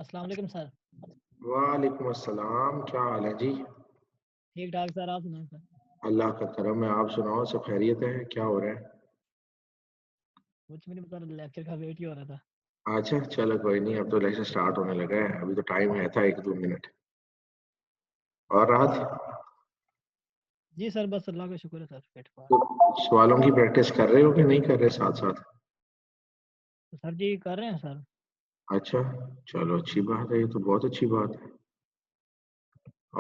अस्सलाम वालेकुम सर। वालेकुम अस्सलाम, क्या हाल है जी? ठीक ठाक सर, आप सुनाएं सर। अल्लाह का करम है, आप सुनाओ, सब खैरियत है? क्या हो रहा है? कुछ भी नहीं, बता लेक्चर का वेट ही हो रहा था। अच्छा चलो कोई नहीं, अब तो लेक्चर स्टार्ट होने लगा है, अभी तो टाइम है था 1-2 मिनट। और राहत, जी सर, बस अल्लाह का शुक्र है सर, पेट पर। तो सवालों की प्रैक्टिस कर रहे हो कि नहीं कर रहे साथ साथ? तो सर जी कर रहे हैं सर। अच्छा चलो, अच्छी बात है, ये तो बहुत अच्छी बात है।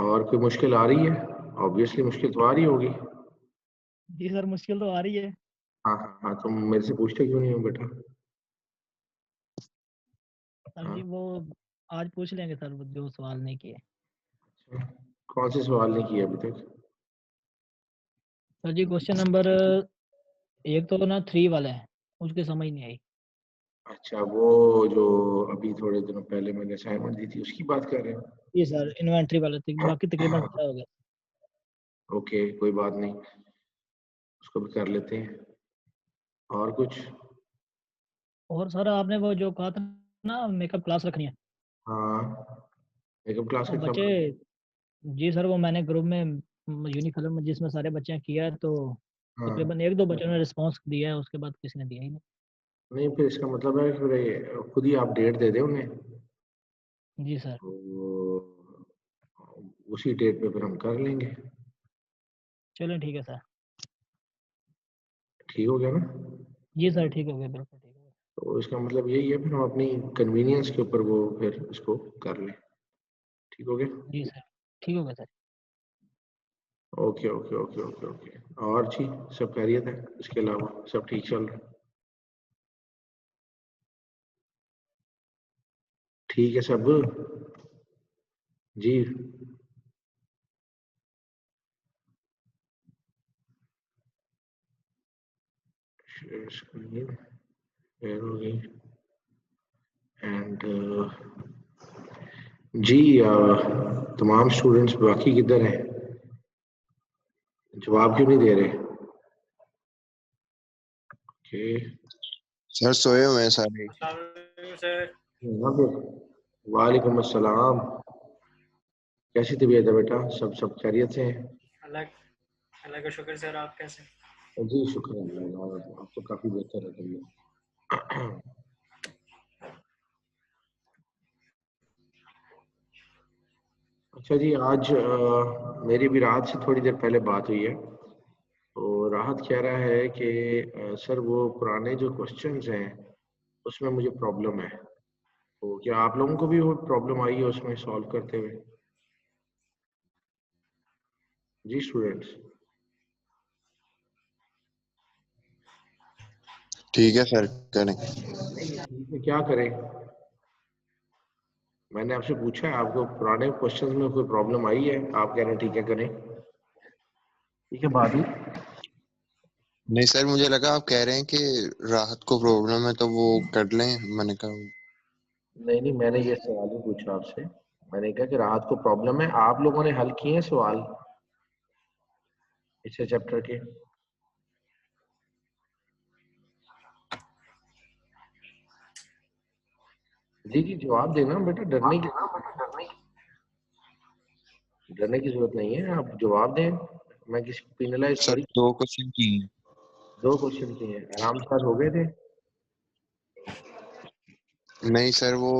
और कोई मुश्किल आ रही है? ऑब्वियसली मुश्किल तो आ रही होगी। जी सर, मुश्किल तो आ रही है। हाँ हाँ हाँ, तुम मेरे से पूछते क्यों नहीं हो बेटा? सर जी हाँ, वो आज पूछ लेंगे सर, वो जो सवाल नहीं किए। अच्छा। कौन से सवाल नहीं किए अभी तक? सर जी क्वेश्चन नंबर एक तो ना 3 वाला है, उसकी समझ नहीं आई। अच्छा, वो जो अभी थोड़े दिनों पहले मैंने असाइनमेंट दी थी उसकी बात कर रहे जी सर, इन्वेंट्री वाला थी, बाकी तकरीबन हो? पूरा हो गया। ओके, कोई बात नहीं, उसको भी कर लेते हैं। और कुछ? और सर आपने वो जो कहा था ना मेकअप क्लास रखनी है, हाँ, मेकअप क्लास वो का क्या बच्चे। बात? जी सर, वो मैंने ग्रुप में यूनिफॉर्म में जिसमें सारे बच्चे किया है, तो हाँ, तकरीबन 1-2 बच्चों ने रिस्पांस दिया है, उसके बाद किसी ने दिया ही नहीं। नहीं फिर इसका मतलब है कि फिर खुद ही आप डेट दे दें उन्हें, जी सर। तो उसी डेट पे फिर हम कर लेंगे। चलो ठीक है सर। ठीक हो गया ना? जी सर, ठीक हो गया, बिल्कुल ठीक हो गया। तो इसका मतलब यही है, फिर हम अपनी कन्वीनियंस के ऊपर वो फिर इसको कर लें। ठीक हो गया? जी सर, ठीक हो गया sir. Okay okay okay okay okay. और जी, सब खैरियत है? इसके अलावा सब ठीक चल रहा है? ठीक है सब जी। share screen, where एंड जी, तमाम स्टूडेंट्स बाकी किधर हैं? जवाब क्यों नहीं दे रहे? ओके, सर सोए हुए हैं सारे। सर, वालेकुम अस्सलाम। कैसी तबीयत है बेटा? सब खैरियत से हैं? अल्लाह अल्लाह का शुक्र सर, आप कैसे? जी शुक्र है अल्लाह का, आप तो काफी बेहतर है तबीयत। अच्छा जी, आज मेरी भी राहत से थोड़ी देर पहले बात हुई है, तो राहत कह रहा है कि सर वो पुराने जो क्वेश्चंस हैं उसमें मुझे प्रॉब्लम है। तो क्या आप लोगों को भी वो प्रॉब्लम आई है उसमें सॉल्व करते हुए? जी स्टूडेंट्स। ठीक है सर, करें। ठीक है, क्या करें? मैंने आपसे पूछा है, आपको पुराने क्वेश्चंस में कोई प्रॉब्लम आई है? आप कह रहे हैं ठीक है करें। ठीक है, बात हुई। नहीं सर, मुझे लगा आप कह रहे हैं कि राहत को प्रॉब्लम है तो वो कर लें। मैंने कहा नहीं नहीं, मैंने ये सवाल ही पूछा आपसे। मैंने कहा कि राहत को प्रॉब्लम है, आप लोगों ने हल किए हैं सवाल इस चैप्टर के? जी जी, जवाब देना बेटा, डरने की जरूरत नहीं है, आप जवाब दें। मैं किसी को पिनलाइज सर थोड़ी। 2 क्वेश्चन किए हैं। 2 क्वेश्चन किए हैं, आराम से हो गए थे? नहीं सर, वो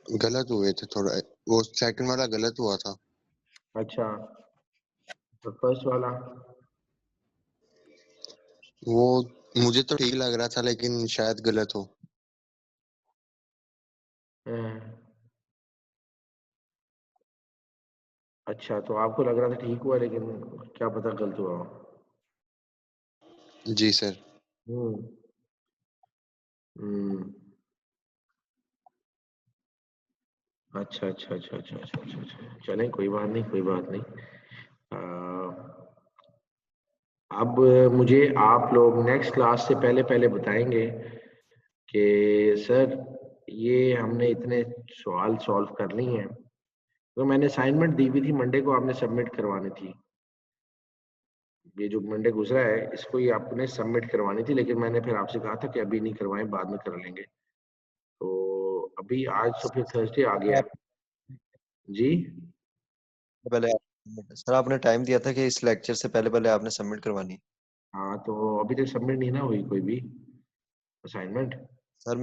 गलत हुए थे थोड़ा। वो सेकंड वाला गलत हुआ था। अच्छा, तो फर्स्ट वाला? वो मुझे तो ठीक लग रहा था, लेकिन शायद गलत हो। हाँ, अच्छा, तो आपको लग रहा था ठीक हुआ, लेकिन क्या पता गलत हुआ हो। जी सर। हम्म हम्म, अच्छा अच्छा अच्छा अच्छा अच्छा अच्छा अच्छा, चलें कोई बात नहीं, कोई बात नहीं। अब मुझे आप लोग नेक्स्ट क्लास से पहले पहले बताएंगे कि सर ये हमने इतने सवाल सॉल्व कर लिए हैं। तो मैंने असाइनमेंट दी हुई थी मंडे को, आपने सबमिट करवानी थी। ये जो मंडे गुजरा है इसको ही आपने सबमिट करवानी थी, लेकिन मैंने फिर आपसे कहा था कि अभी नहीं करवाएं, बाद में कर लेंगे। तो अभी आज तो फिर थर्सडे आ गया जी। पहले सर आपने टाइम दिया था कि इस लेक्चर से पहले पहले आपने सबमिट करवानी है। हाँ तो अभी तक सबमिट नहीं ना हुई कोई भी असाइनमेंट। सर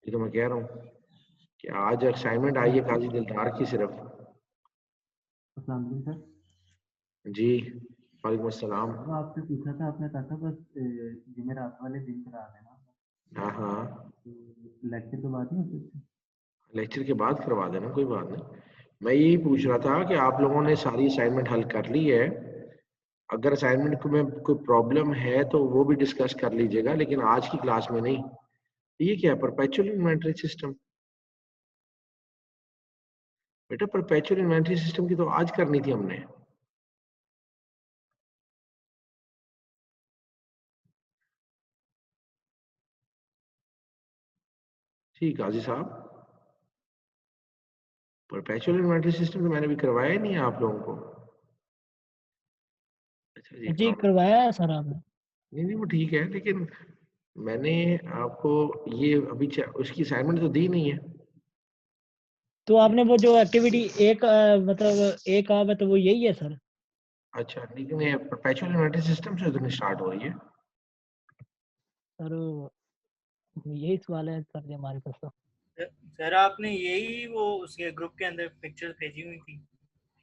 ये तो मैं कह रहा हूँ कि आज असाइनमेंट आई है काजी दिलदार की सिर्फ। अस्सलाम वालेकुम सर। जी वालेकुम अस्सलाम। वो आपसे पूछा था, आपने कहा था बस जुमेरात वाले दिन करा देना। हाँ हाँ तो लेक्चर के बाद नहीं हो सकते? लेक्चर के बाद करवा देना, कोई बात नहीं। मैं यही पूछ रहा था कि आप लोगों ने सारी असाइनमेंट हल कर ली है। अगर असाइनमेंट में कोई प्रॉब्लम है तो वो भी डिस्कस कर लीजिएगा, लेकिन आज की क्लास में नहीं। ये क्या है परपेचुअल इन्वेंटरी सिस्टम? बेटा परपेचुअल इन्वेंटरी सिस्टम की तो आज करनी थी हमने। ठीक काजी साहब, परपेचुअल इन्वेंटरी सिस्टम तो मैंने भी करवाया ही नहीं है आप लोगों को। अच्छा जी जी करवाया है सर आपने। नहीं नहीं वो ठीक है, लेकिन मैंने आपको ये अभी उसकी असाइनमेंट तो दी नहीं है। तो आपने वो जो एक्टिविटी एक मतलब एक आप है तो वो यही है सर। अच्छा लेकिन ये परपेचुअल इन्वेंटरी सिस्टम से तो स्टार्ट हो रही है। सर यही सवाल है सर जी हमारे पास तो। सर आपने यही वो उसके ग्रुप के अंदर पिक्चर्स भेजी हुई थी।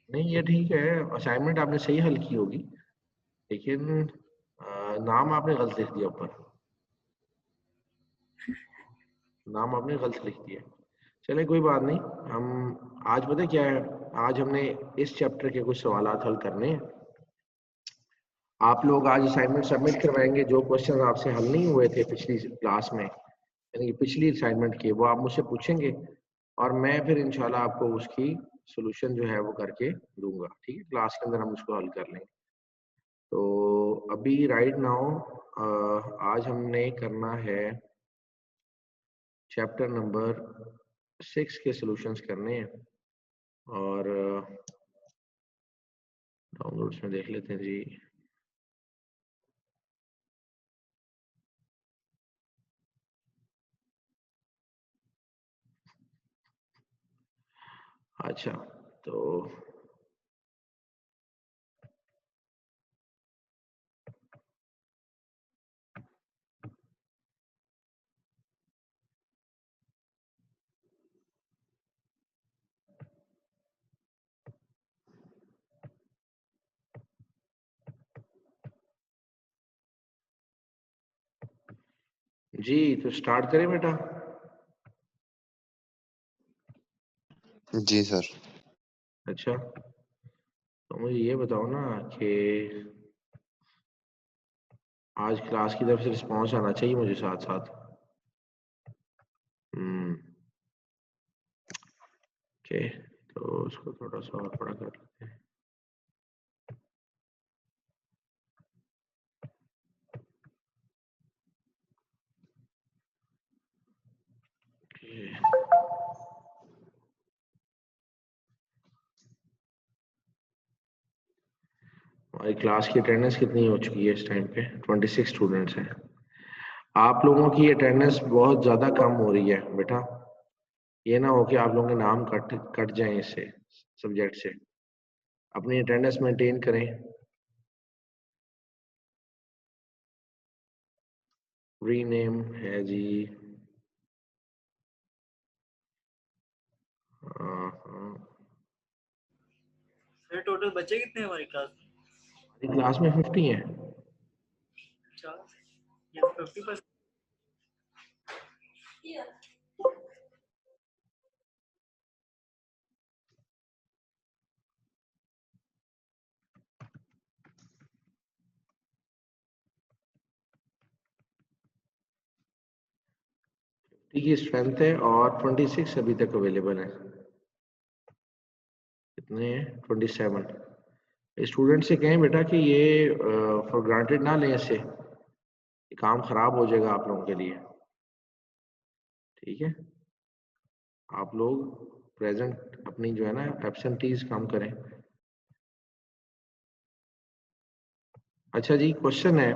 नहीं ये ठीक है, असाइनमेंट आपने सही हल की होगी, लेकिन नाम आपने गलत लिख दिया ऊपर। नाम आपने गलत लिख दिया। चले कोई बात नहीं, हम आज पता क्या है, आज हमने इस चैप्टर के कुछ सवाल हल करने हैं। आप लोग आज असाइनमेंट सबमिट करवाएंगे, जो क्वेश्चन आपसे हल नहीं हुए थे पिछली क्लास में, यानी कि पिछली असाइनमेंट के, वो आप मुझसे पूछेंगे और मैं फिर इंशाल्लाह आपको उसकी सोल्यूशन जो है वो करके दूंगा। ठीक है, क्लास के अंदर हम उसको हल कर लेंगे। तो अभी राइट नाउ आज हमने करना है चैप्टर नंबर 6 के सॉल्यूशंस करने हैं, और डाउनलोड्स में देख लेते हैं जी। अच्छा तो जी तो स्टार्ट करें बेटा। जी सर। अच्छा तो मुझे ये बताओ ना कि आज क्लास की तरफ से रिस्पांस आना चाहिए मुझे साथ साथ। ओके तो उसको थोड़ा सा और बड़ा कर लेते हैं। Okay. हमारी क्लास की अटेंडेंस कितनी हो चुकी है इस टाइम पे? 26 स्टूडेंट्स हैं। आप लोगों की अटेंडेंस बहुत ज़्यादा कम हो रही है बेटा। ये ना हो कि आप लोगों के नाम कट जाएं इससे सब्जेक्ट से। अपनी अटेंडेंस मेंटेन करें। रीनेम है जी। सर टोटल बच्चे कितने हैं हमारी क्लास में? हमारी क्लास में 50 हैं। 50 या 50%? की स्ट्रेंथ है और 26 अभी तक अवेलेबल है। कितने हैं? 27। स्टूडेंट से कहें बेटा कि ये फॉर ग्रांटेड ना लें, इससे ये काम खराब हो जाएगा आप लोगों के लिए। ठीक है, आप लोग प्रेजेंट अपनी जो है ना एब्सेंटीज कम करें। अच्छा जी क्वेश्चन है,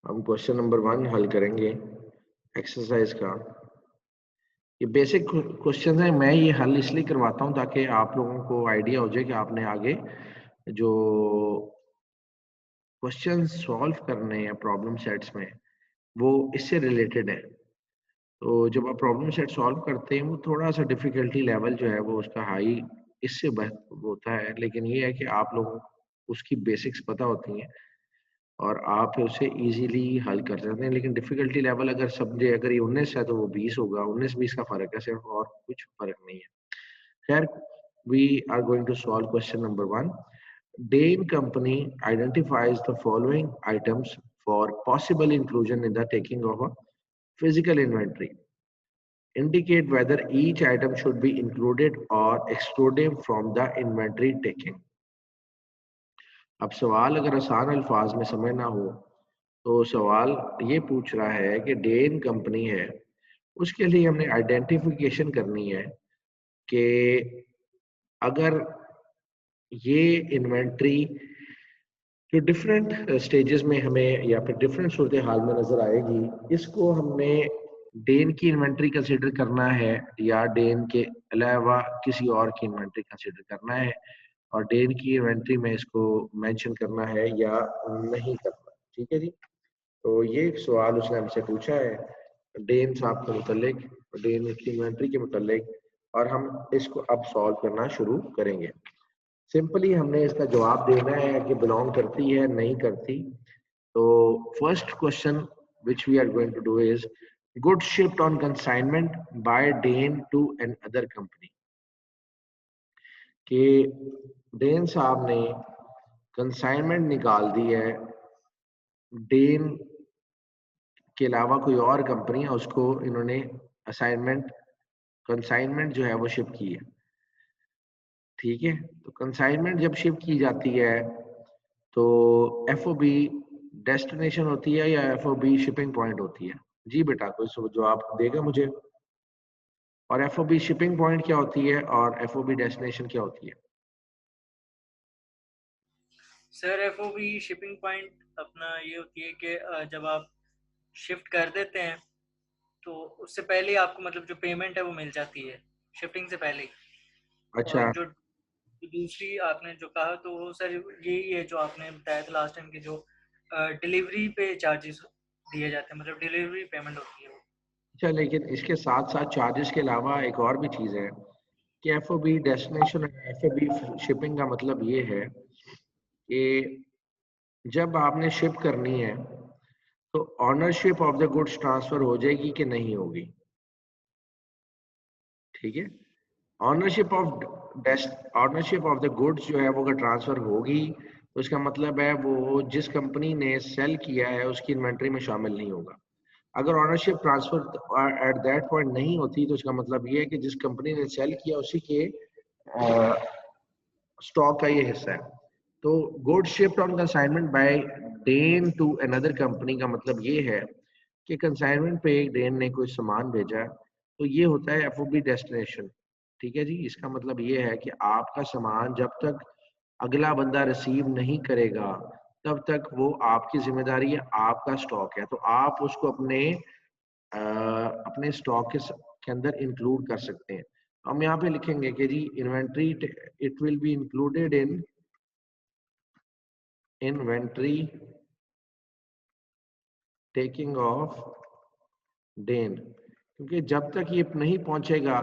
हम क्वेश्चन नंबर 1 हल करेंगे। एक्सरसाइज का। ये बेसिक क्वेश्चन है, मैं ये हल इसलिए करवाता हूँ ताकि आप लोगों को आइडिया हो जाए कि आपने आगे जो क्वेश्चन सॉल्व करने हैं प्रॉब्लम सेट्स में वो इससे रिलेटेड है। तो जब आप प्रॉब्लम सेट सॉल्व करते हैं वो थोड़ा सा डिफिकल्टी लेवल जो है वो उसका हाई इससे होता है, लेकिन ये है कि आप लोगों को उसकी बेसिक्स पता होती हैं और आप उसे इजीली हल कर सकते हैं। लेकिन डिफिकल्टी लेवल अगर समझे, अगर ये 19 है तो वो 20 होगा, 19-20 का फर्क है सिर्फ, और कुछ फर्क नहीं है। खैर, we are going to solve question number 1। Dane company identifies the following items for possible inclusion in the taking of a physical inventory. Indicate whether each item should be included or excluded from the inventory taking. अब सवाल अगर आसान अल्फाज में समझना हो तो सवाल ये पूछ रहा है कि डेन कंपनी है, उसके लिए हमने आइडेंटिफिकेशन करनी है कि अगर ये इन्वेंट्री जो डिफरेंट स्टेजेस में हमें या फिर डिफरेंट सूरत हाल में नजर आएगी, इसको हमने डेन की इन्वेंट्री कंसिडर करना है या डेन के अलावा किसी और की इन्वेंट्री कंसिडर करना है, और डेन की इन्वेंट्री में इसको मेंशन करना है या नहीं करना। ठीक है जी। तो ये एक सवाल उसने हमसे पूछा है डेन साहब के मुतालिक, डेन की इन्वेंट्री के मुतालिक, और हम इसको अब सॉल्व करना शुरू करेंगे। सिंपली हमने इसका जवाब देना है कि बिलोंग करती है नहीं करती। तो first question which we are going to do is goods shipped on consignment by Dane to another company. कि डेन साहब ने कंसाइनमेंट निकाल दी है, डेन के अलावा कोई और कंपनी है उसको इन्होंने असाइनमेंट कंसाइनमेंट जो है वो शिप की है। ठीक है, तो कंसाइनमेंट जब शिप की जाती है तो एफओबी डेस्टिनेशन होती है या एफओबी शिपिंग पॉइंट होती है? जी बेटा, कोई जवाब देगा मुझे? और एफओबी शिपिंग पॉइंट क्या होती है और एफओबी डेस्टिनेशन क्या होती है? सर एफओबी शिपिंग पॉइंट अपना ये होती है कि जब आप शिफ्ट कर देते हैं तो उससे पहले ही आपको मतलब जो पेमेंट है वो मिल जाती है शिफ्टिंग से पहले ही। अच्छा, और जो दूसरी आपने जो कहा तो वो सर यही है जो आपने बताया था लास्ट टाइम की, जो डिलीवरी पे चार्जेस दिए जाते हैं, मतलब डिलीवरी पेमेंट होती है वो। अच्छा, लेकिन इसके साथ साथ चार्जेस के अलावा एक और भी चीज है कि एफओबी डेस्टिनेशन और एफओबी शिपिंग का मतलब ये है कि जब आपने शिप करनी है तो ownership of the goods transfer हो जाएगी कि नहीं होगी? ठीक है, ऑनरशिप ऑफ द गुड्स जो है वो अगर ट्रांसफर होगी तो इसका मतलब है वो जिस कंपनी ने सेल किया है उसकी इन्वेंट्री में शामिल नहीं होगा। अगर ownership transfer at that point नहीं होती तो इसका मतलब ये है कि जिस कंपनी ने सेल किया उसी के स्टॉक का ये हिस्सा है। तो good shipped on consignment by Dane to another company का मतलब ये है कि कंसाइनमेंट पे डेन ने कोई सामान भेजा तो ये होता है एफओबी डेस्टिनेशन। ठीक है जी, इसका मतलब ये है कि आपका सामान जब तक अगला बंदा रिसीव नहीं करेगा तब तक वो आपकी जिम्मेदारी है, आपका स्टॉक है, तो आप उसको अपने स्टॉक के अंदर इंक्लूड कर सकते हैं। हम यहाँ पे लिखेंगे कि जी inventory it will be included in inventory taking of डेन, क्योंकि जब तक ये नहीं पहुंचेगा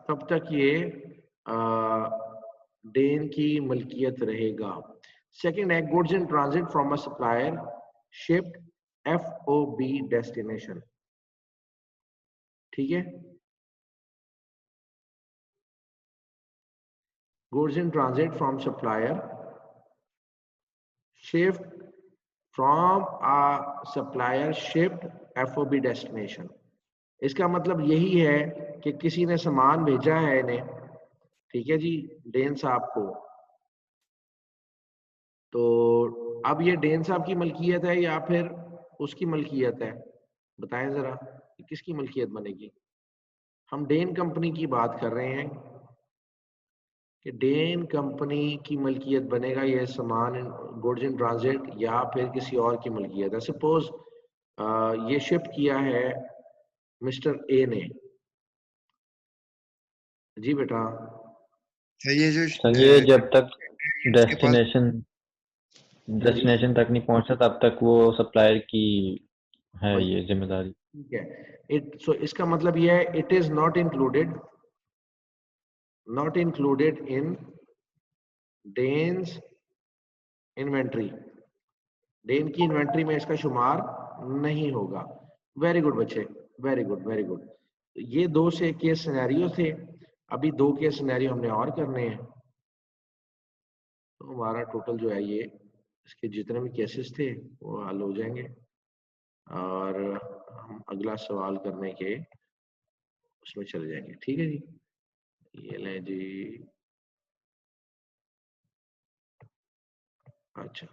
तब तक ये डेन की मलकियत रहेगा। सेकंड है goods in transit from a supplier shipped FOB destination. ठीक है, goods in transit from supplier shipped from a supplier shipped FOB destination। इसका मतलब यही है कि किसी ने सामान भेजा है इन्हें, ठीक है जी, डेन साहब को, तो अब ये डेन साहब की मलकियत है या फिर उसकी मलकियत है? बताएं जरा किसकी मलकियत बनेगी? हम डेन कंपनी की बात कर रहे हैं कि डेन कंपनी की मलकियत बनेगा ये सामान गुड्स इन ट्रांजिट या फिर किसी और की मलकियत है। सपोज ये शिफ्ट किया है मिस्टर ए ने। जी बेटा। सर ये जो सर ये जब तक के पास डेस्टिनेशन तक नहीं पहुंचता तब तक वो सप्लायर की है ये जिम्मेदारी। ठीक है, सो इसका मतलब ये है it is not included in Dane's inventory. Dane की इन्वेंट्री में इसका शुमार नहीं होगा। वेरी गुड बच्चे, वेरी गुड वेरी गुड। ये 2 से केस सिनेरियो थे, अभी 2 केस सिनेरियो हमने और करने हैं। तो हमारा टोटल जो है ये इसके जितने भी केसेस थे वो हल हो जाएंगे और हम अगला सवाल करने के उसमें चले जाएंगे। ठीक है जी, ये लें जी। अच्छा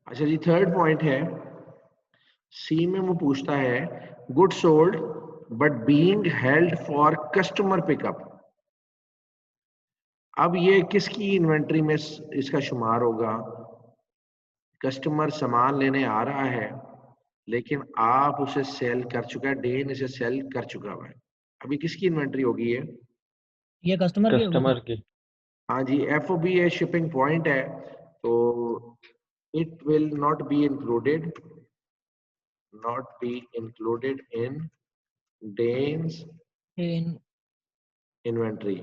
जी, थर्ड पॉइंट है, सी में वो पूछता है good sold but being held for customer pickup. अब ये किसकी इन्वेंट्री में इसका शुमार होगा? कस्टमर सामान लेने आ रहा है लेकिन आप उसे सेल कर चुका है, डेन इसे सेल कर चुका हुआ है। अभी किसकी इन्वेंट्री होगी ये कस्टमर की होगी। कस्टमर की। हाँ जी, FOB है, शिपिंग पॉइंट है, तो it will not be included in Dane's in inventory.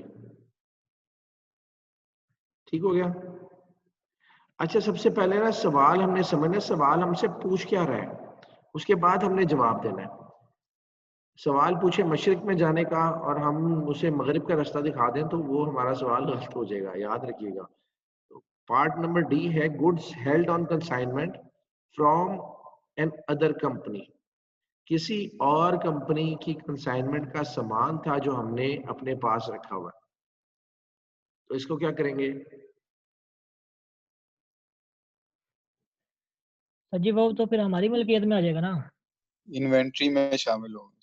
ठीक हो गया। अच्छा, सबसे पहले ना सवाल हमने समझना, सवाल हमसे पूछ क्या रहा है, उसके बाद हमने जवाब देना है। सवाल पूछे मशरिक में जाने का और हम उसे मगरिब का रास्ता दिखा दें तो वो हमारा सवाल गलत हो जाएगा, याद रखिएगा। तो पार्ट नंबर डी है goods held on consignment from another company. किसी और कंपनी की कंसाइनमेंट का सामान था जो हमने अपने पास रखा हुआ है, तो इसको क्या करेंगे? सर जी वो तो फिर हमारी मलकियत में आ जाएगा ना। इन्वेंट्री में शामिल होगा।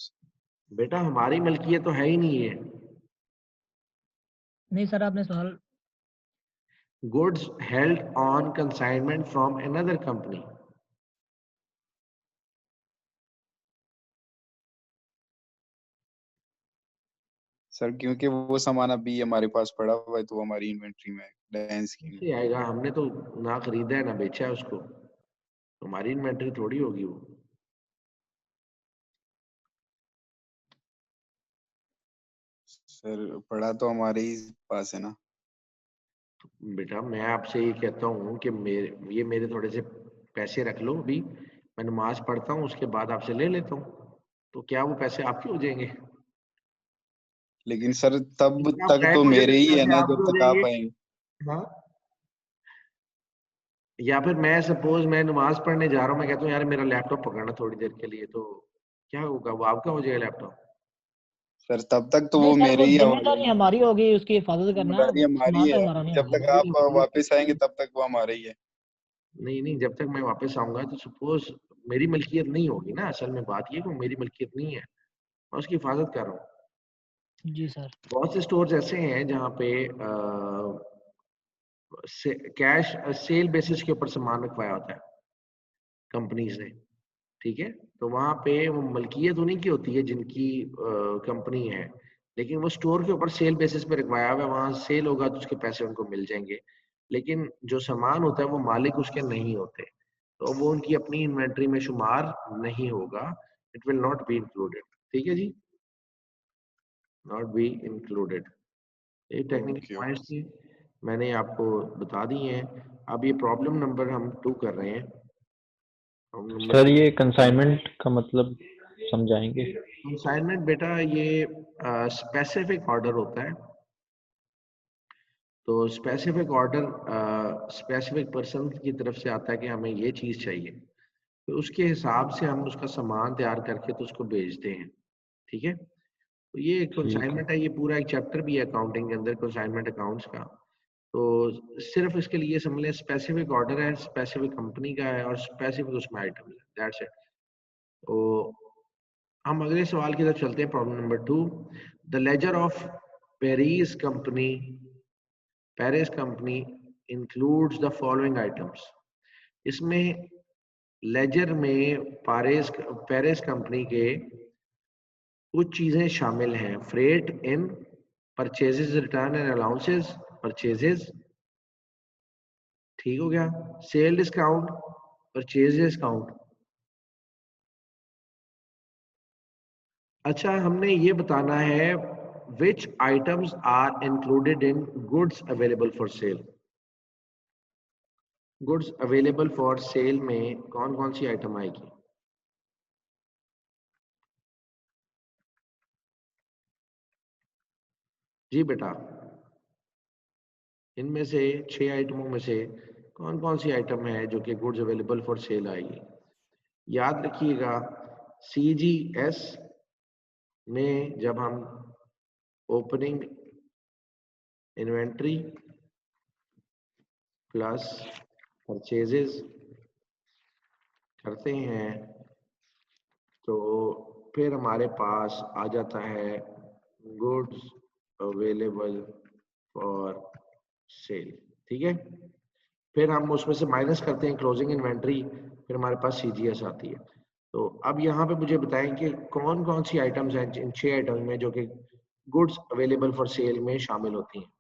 बेटा हमारी मलकियत तो है ही नहीं है। नहीं सर, आपने सवाल Goods held on consignment from another company. Sir क्योंकि वो सामान अभी हमारे पास पड़ा हुआ है तो वो हमारी इन्वेंट्री में डांस की कैसे आएगा? हमने तो ना खरीदा है ना बेचा है उसको, हमारी इन्वेंट्री थोड़ी होगी वो। सर पड़ा तो हमारे ही पास है ना। बेटा मैं आपसे ये कहता हूँ कि मेरे थोड़े से पैसे रख लो, अभी मैं नमाज पढ़ता हूँ उसके बाद आपसे ले लेता हूँ, तो क्या वो पैसे आपके हो जाएंगे? लेकिन सर तब आप तक गायब तो हो मेरे जाएंगे, ही है पैसे ना आपके जब हो तक जाएंगे। आप आएंगे। हाँ, या फिर मैं सपोज मैं नमाज पढ़ने जा रहा हूँ, मैं कहता हूँ यार मेरा लैपटॉप पकड़ना थोड़ी देर के लिए, तो क्या होगा? वो आपका हो जाएगा लैपटॉप। सर तब तक तो नहीं वो सर, मेरे वो ही हवाले जिम्मेदारी है। हमारी होगी उसकी हिफाजत करना, जिम्मेदारी हमारी सामान है, तो हमारा नहीं जब होगा। तक आप वापस आएंगे तब तक वो हमारे ही है। नहीं, जब तक मैं वापस आऊंगा तो सपोज मेरी मलकियत नहीं होगी ना। असल में बात ये कि मेरी मलकियत नहीं है, मैं उसकी हिफाजत कर रहा हूँ। जी सर। बहुत से स्टोर्स ऐसे हैं जहाँ पे कैश सेल बेसिस के ऊपर सामान रखवाया होता है कंपनीज ने, ठीक है? तो वहां पे वो मलकियत उन्हीं की होती है जिनकी कंपनी है, लेकिन वो स्टोर के ऊपर सेल बेसिस पे रखवाया हुआ है, वहां सेल होगा तो उसके पैसे उनको मिल जाएंगे, लेकिन जो सामान होता है वो मालिक उसके नहीं होते, तो वो उनकी अपनी इन्वेंट्री में शुमार नहीं होगा। It will not be included. ठीक है जी, नॉट बी इंक्लूडेड। ये टेक्निकल पॉइंट्स थे, मैंने आपको बता दिए हैं। अब ये प्रॉब्लम नंबर हम 2 कर रहे हैं। सर ये कंसाइनमेंट का मतलब समझाएंगे? कंसाइनमेंट बेटा ये स्पेसिफिक ऑर्डर होता है, तो स्पेसिफिक ऑर्डर स्पेसिफिक पर्सन की तरफ से आता है कि हमें ये चीज चाहिए, तो उसके हिसाब से हम उसका सामान तैयार करके तो उसको भेजते हैं। ठीक है, तो ये कंसाइनमेंट है, ये पूरा एक चैप्टर भी है अकाउंटिंग के अंदर, कंसाइनमेंट अकाउंट्स का। तो सिर्फ इसके लिए समझ लें स्पेसिफिक ऑर्डर है, स्पेसिफिक कंपनी का है और स्पेसिफिक उसमें आइटम है, दैट्स इट। तो हम अगले सवाल की तरफ चलते हैं, problem number 2। The laser of Paris company includes the following items. इसमें लेजर में पेरिस कंपनी के कुछ चीजें शामिल हैं। Freight in, purchases, return and allowances, purchases, ठीक हो गया। Sale discount, purchase discount. अच्छा, हमने ये बताना है which items are included in goods available for sale। Goods available for cell में कौन कौन सी आइटम आएगी? जी बेटा, इनमें से 6 आइटमों में से कौन कौन सी आइटम है जो कि गुड्स अवेलेबल फॉर सेल आएगी? याद रखिएगा, CGS में जब हम ओपनिंग इन्वेंट्री प्लस परचेजेस करते हैं तो फिर हमारे पास आ जाता है गुड्स अवेलेबल फॉर सेल, ठीक है। फिर हम उसमें से माइनस करते हैं क्लोजिंग इन्वेंट्री, फिर हमारे पास CGS आती है। तो अब यहाँ पे मुझे बताएं कि कौन कौन सी आइटम्स हैं इन 6 आइटम्स में जो कि गुड्स अवेलेबल फॉर सेल में शामिल होती हैं।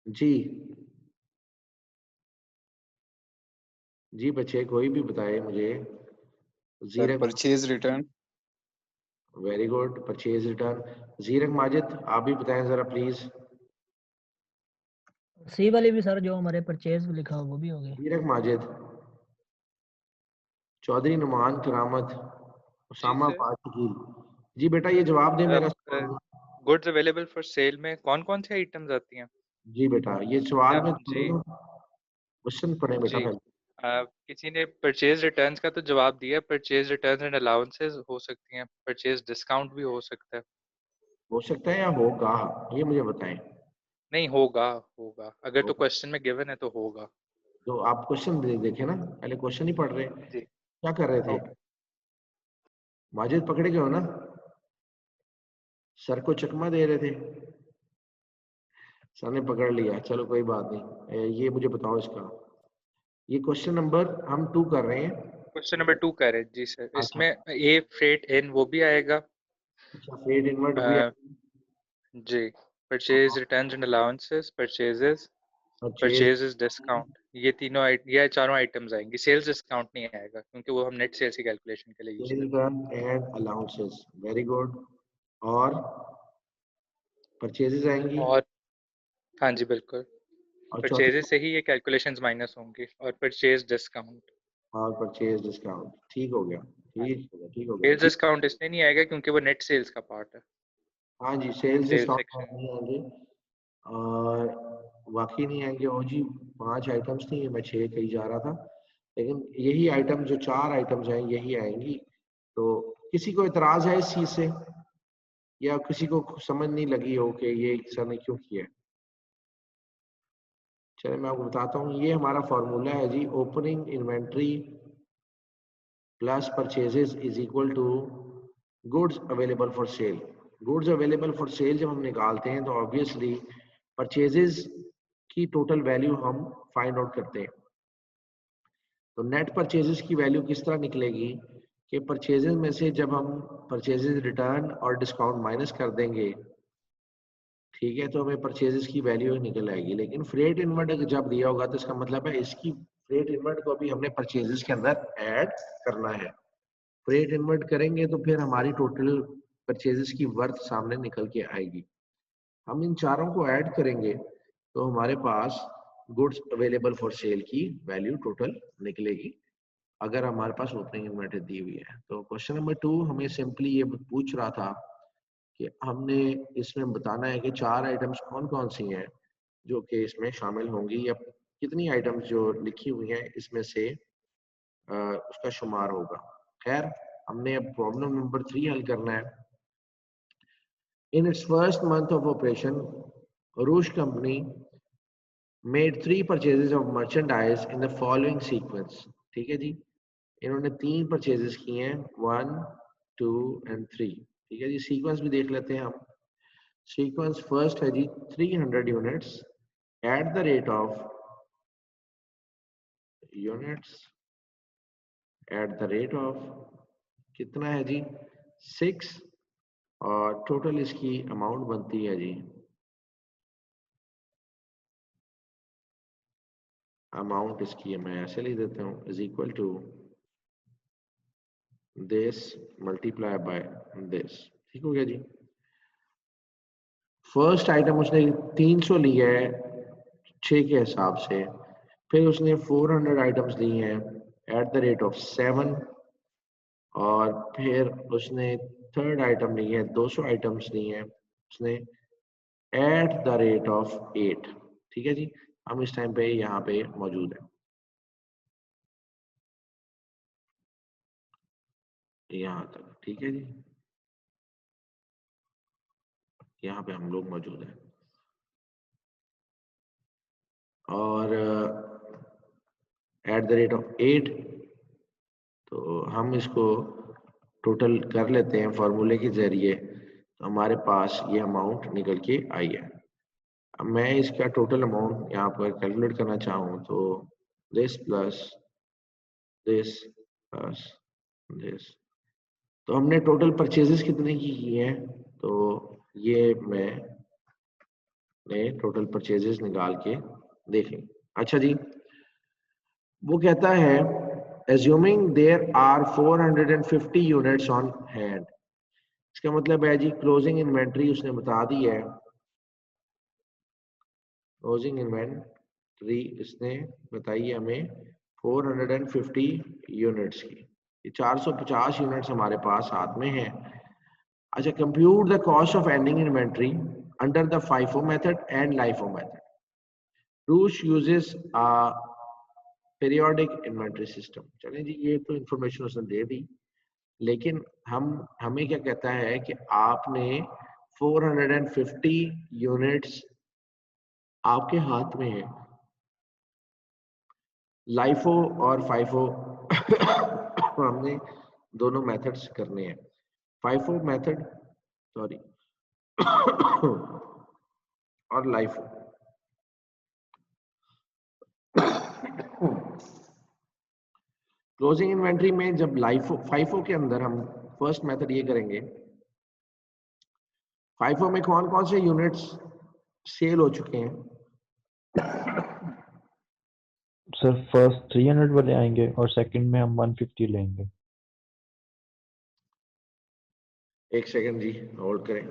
जी जी बच्चे, कोई भी बताए मुझे। जीरक, purchase return. Very good, purchase return. जीरक माजिद, आप भी बताएं जरा प्लीज। सी वाली भी सर, जो हमारे परचेज लिखा हो वो भी हो गए। जीरक माजिद, चौधरी नुमान करामत, उसामा पाशकील। जी बेटा, ये जवाब दे मेरा सवाल। गुड्स अवेलेबल फॉर सेल में कौन कौन सी आइटम्स आती हैं? जी बेटा, ये सवाल में जी क्वेश्चन पढ़े बेटा जी पहले। किसी ने परचेज रिटर्न्स का तो जवाब दिया। परचेज रिटर्न्स एंड अलाउंसेस हो सकती हैं, परचेज डिस्काउंट भी हो सकता है। हो सकता है या होगा, ये मुझे बताएं। नहीं, होगा होगा, अगर तो होगा। क्वेश्चन में गिवन है तो होगा। तो आप क्वेश्चन देखे ना, पहले क्वेश्चन ही पढ़ रहे, जी क्या कर रहे थे? ओके। माजिद पकड़े गए हो ना, सर को चकमा दे रहे थे, सर ने पकड़ लिया, चलो कोई बात नहीं। ये मुझे बताओ इसका, ये क्वेश्चन नंबर हम 2 कर रहे हैं। क्वेश्चन नंबर 2 कह रहे हैं जी सर। अच्छा इसमें ए फ्रेट इन वो भी आएगा। अच्छा, फ्रेट इनवर्ट भी जी, purchase returns and allowances, purchases, purchase purchases discount, ये तीनों ये चारों आइटम्स आएंगी। सेल्स डिस्काउंट नहीं आएगा क्योंकि वो हम नेट सेल्स की कैलकुलेशन के लिए यूज करते return and allowances, very good. और परचेजेस आएंगी। हैं। और हाँ जी बिल्कुल, और चौथी, परचेजेस से ही ये कैलकुलेशंस माइनस होंगी, और परचेज डिस्काउंट। और परचेज डिस्काउंट, ठीक हो गया, हाँ, ठीक हो गया, ठीक हो गया, सेल्स ठीक। डिस्काउंट इसलिए नहीं आएगा क्योंकि वो नेट सेल्स का पार्ट है, हाँ जी, सेल्स सेल्स डिस्काउंट सेक्शन। नहीं आएंगे। और वाकई नहीं आएंगे। और जी 5 आइटम्स थी, मैं 6 कही जा रहा था, लेकिन यही आइटम, जो 4 आइटम्स हैं यही आएंगी। तो किसी को इतराज है इस चीज से, या किसी को समझ नहीं लगी हो कि ये सर ने क्यों किया है? चलिए मैं आपको बताता हूँ। ये हमारा फॉर्मूला है जी, opening inventory plus purchases is equal to goods available for sale. Goods available for sale जब हम निकालते हैं तो ऑब्वियसली परचेजेस की टोटल वैल्यू हम फाइंड आउट करते हैं। तो नेट परचेजेस की वैल्यू किस तरह निकलेगी कि परचेजेस में से जब हम परचेजेस रिटर्न और डिस्काउंट माइनस कर देंगे, ठीक है, तो हमें परचेजेस की वैल्यू निकल आएगी। लेकिन फ्रेट इनवर्ट जब दिया होगा तो इसका मतलब है इसकी फ्रेट इनवर्ट को भी हमने परचेजेस के अंदर ऐड करना है। फ्रेट इन्वर्ट करेंगे तो फिर हमारी टोटल परचेजेस की वर्थ सामने निकल के आएगी। हम इन चारों को ऐड करेंगे तो हमारे पास गुड्स अवेलेबल फॉर सेल की वैल्यू टोटल निकलेगी, अगर हमारे पास ओपनिंग इन्वेंटरी दी हुई है। तो क्वेश्चन नंबर 2 हमें सिंपली ये पूछ रहा था कि हमने इसमें बताना है कि 4 आइटम्स कौन कौन सी हैं जो कि इसमें शामिल होंगी, या कितनी आइटम्स जो लिखी हुई हैं इसमें से उसका शुमार होगा। खैर, हमने अब प्रॉब्लम नंबर 3 हल करना है। In its first month of operation, rush company made 3 purchases of merchandise in the following sequence. ठीक है जी, इन्होंने 3 परचेजेस किए हैं, 1 2 एंड 3। ठीक है जी, सीक्वेंस भी देख लेते हैं हम। सीक्वेंस फर्स्ट है जी 300 units at the rate of units at the rate of कितना है जी 6 और टोटल इसकी अमाउंट बनती है जी अमाउंट इसकी मैं ऐसे लिख देता हूँ is equal to this multiply by this. ठीक हो गया जी। फर्स्ट आइटम उसने 300 लिया है 6 के हिसाब से, फिर उसने 400 आइटम्स ली हैं एट द रेट ऑफ 7 और फिर उसने थर्ड आइटम ली है 200 आइटम्स ली हैं उसने एट द रेट ऑफ 8। ठीक है जी, हम इस टाइम पे यहाँ पे मौजूद है यहाँ तक। ठीक है जी, यहाँ पे हम लोग मौजूद हैं और एट द रेट ऑफ 8 तो हम इसको टोटल कर लेते हैं फॉर्मूले के जरिए, तो हमारे पास ये अमाउंट निकल के आई है। अब मैं इसका टोटल अमाउंट यहाँ पर कैलकुलेट करना चाहूँ तो this plus this plus this, तो हमने टोटल परचेजेस कितने की हैं, तो ये मैं टोटल परचेजेस निकाल के देखें। अच्छा जी, वो कहता है assuming there are 450 units on hand, इसका मतलब है जी क्लोजिंग इन्वेंट्री उसने बता दी है, क्लोजिंग इन्वेंट्री इसने बताई है हमें 450 यूनिट्स की, ये 450 यूनिट्स हमारे पास हाथ में है। अच्छा, compute the cost of ending inventory under the FIFO method and LIFO method. Rush uses periodic inventory system. चलें जी, ये तो इंफॉर्मेशन उसने दे दी, लेकिन हमें क्या कहता है कि आपने 450 यूनिट्स आपके हाथ में है। लाइफो और फाइफो हमने दोनों मेथड्स करने हैं। फाइफो मेथड सॉरी और लाइफो। क्लोजिंग इन्वेंट्री में जब फाइफो के अंदर हम फर्स्ट मेथड ये करेंगे, फाइफो में कौन कौन से यूनिट्स सेल हो चुके हैं? सर फर्स्ट 300 वाले आएंगे और सेकंड में हम 150 लेंगे। एक सेकंड जी, होल्ड करें।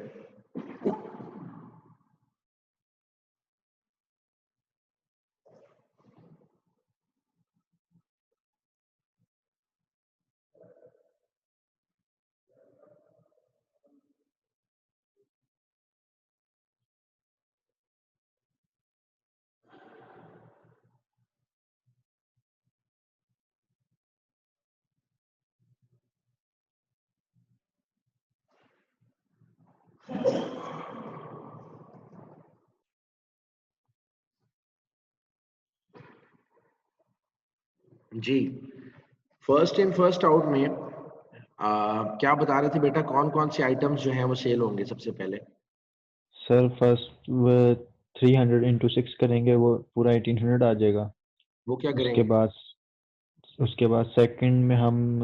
जी, फर्स्ट इन फर्स्ट आउट में क्या बता रहे थे बेटा, कौन कौन से आइटम्स जो हैं वो सेल होंगे सबसे पहले? सर फर्स्ट 300 इंटू 6 करेंगे, वो पूरा 1800 आ जाएगा। वो क्या करेंगे? उसके बाद सेकंड में हम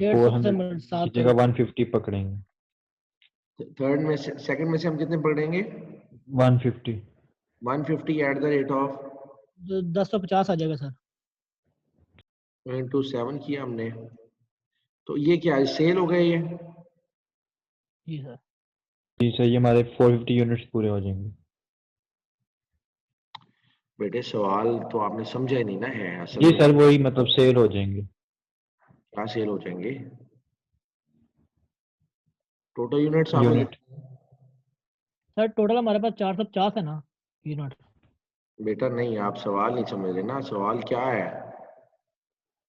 400 की जगह 150 पकड़ेंगे। थर्ड में सेकंड में से हम कितने पकड़ेंगे? 150 एट द रेट ऑफ 1050 आ जाएगा सर। इंटू 7 किया हमने, तो ये क्या है, सेल हो गए ये? जी सर। जी सर, ये हमारे 450 यूनिट्स पूरे हो जाएंगे। बेटे सवाल तो आपने समझा ही नहीं ना है असल जी में। सर, वही मतलब सेल हो जाएंगे। क्या सेल हो जाएंगे? टोटल यूनिट्स आपने यूनिट सर टोटल हमारे पास 450 है ना यूनिट। बेटा नहीं, आप सवाल नहीं समझ रहे ना, सवाल क्या है?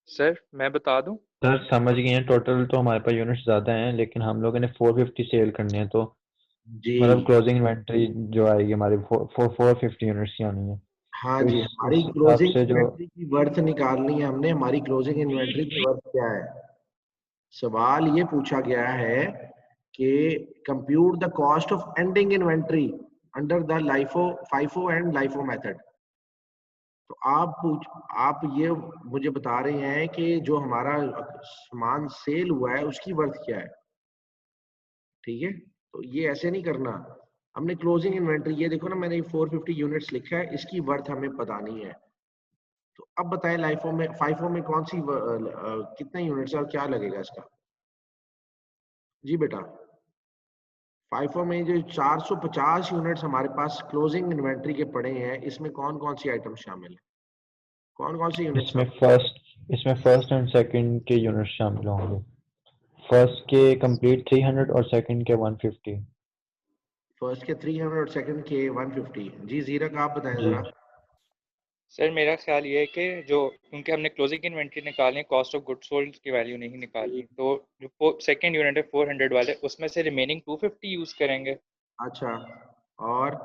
सर मैं बता दूं? सर समझ गए हैं, टोटल तो हमारे पास यूनिट्स ज्यादा हैं, लेकिन हम लोगों ने 450 सेल करने हैं, तो जी मतलब क्लोजिंग इन्वेंट्री जो आएगी हमारी 450 यूनिट्स की आनी है। हाँ तो जी, इस हमारी हिसाब क्लोजिंग से जो इन्वेंट्री की वर्थ निकालनी है हमने। हमारी क्लोजिंग इन्वेंट्री की वर्थ क्या है? सवाल ये पूछा गया है कि compute the cost of ending inventory under the FIFO and LIFO method. तो आप ये मुझे बता रहे हैं कि जो हमारा सामान सेल हुआ है उसकी वर्थ क्या है, ठीक है। तो ये ऐसे नहीं करना, हमने क्लोजिंग इन्वेंटरी, ये देखो ना मैंने 450 यूनिट्स लिखा है, इसकी वर्थ हमें पता नहीं है। तो अब बताएं लाइफो में, फाइफो में कौन सी कितने यूनिट्स है और क्या लगेगा इसका। जी बेटा, फाइफो में जो 450 यूनिट्स हमारे पास क्लोजिंग इन्वेंटरी के पड़े हैं, इसमें कौन कौन सी आइटम शामिल है, कौन कौन सी यूनिट्स? इसमें फर्स्ट एंड सेकंड के यूनिट शामिल होंगे। फर्स्ट के कंप्लीट 300 और सेकंड के 150। फर्स्ट के 300 और सेकंड के 150। जी जीरक आप बताएं जी जरा। सर मेरा ख्याल ये है कि जो, क्योंकि हमने क्लोजिंग इन्वेंट्री निकालनी है, कॉस्ट ऑफ गुड्स सोल्ड की वैल्यू नहीं निकालनी, तो जो सेकंड यूनिट है 400 वाले, उसमें से रिमेनिंग 250 यूज करेंगे। अच्छा, और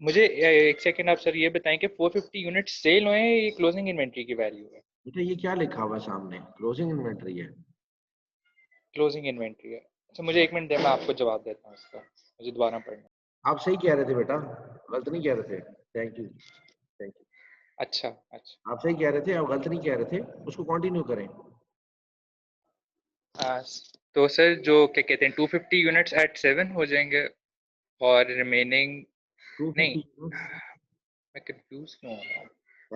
मुझे एक सेकंड आप सर ये बताएं कि 450 यूनिट सेल हुए हैं, ये क्लोजिंग इन्वेंट्री की वैल्यू है? बेटा ये क्या लिखा हुआ है सामने, क्लोजिंग इन्वेंटरी है। क्लोजिंग इन्वेंट्री है। अच्छा मुझे 1 मिनट दे, मैं आपको जवाब देता हूँ इसका, मुझे दोबारा पढ़ना। आप सही कह रहे थे बेटा, गलत नहीं कह रहे थे। Thank you, thank you. अच्छा अच्छा। आप सही कह रहे थे, आप गलत नहीं कह रहे थे, उसको कंटिन्यू करें। तो सर जो क्या कहते हैं 250 यूनिट्स एट 7 हो जाएंगे, और रिमेनिंग 250 नहीं, यूनिट्स मैं कंफ्यूज क्यों हो रहा हूँ।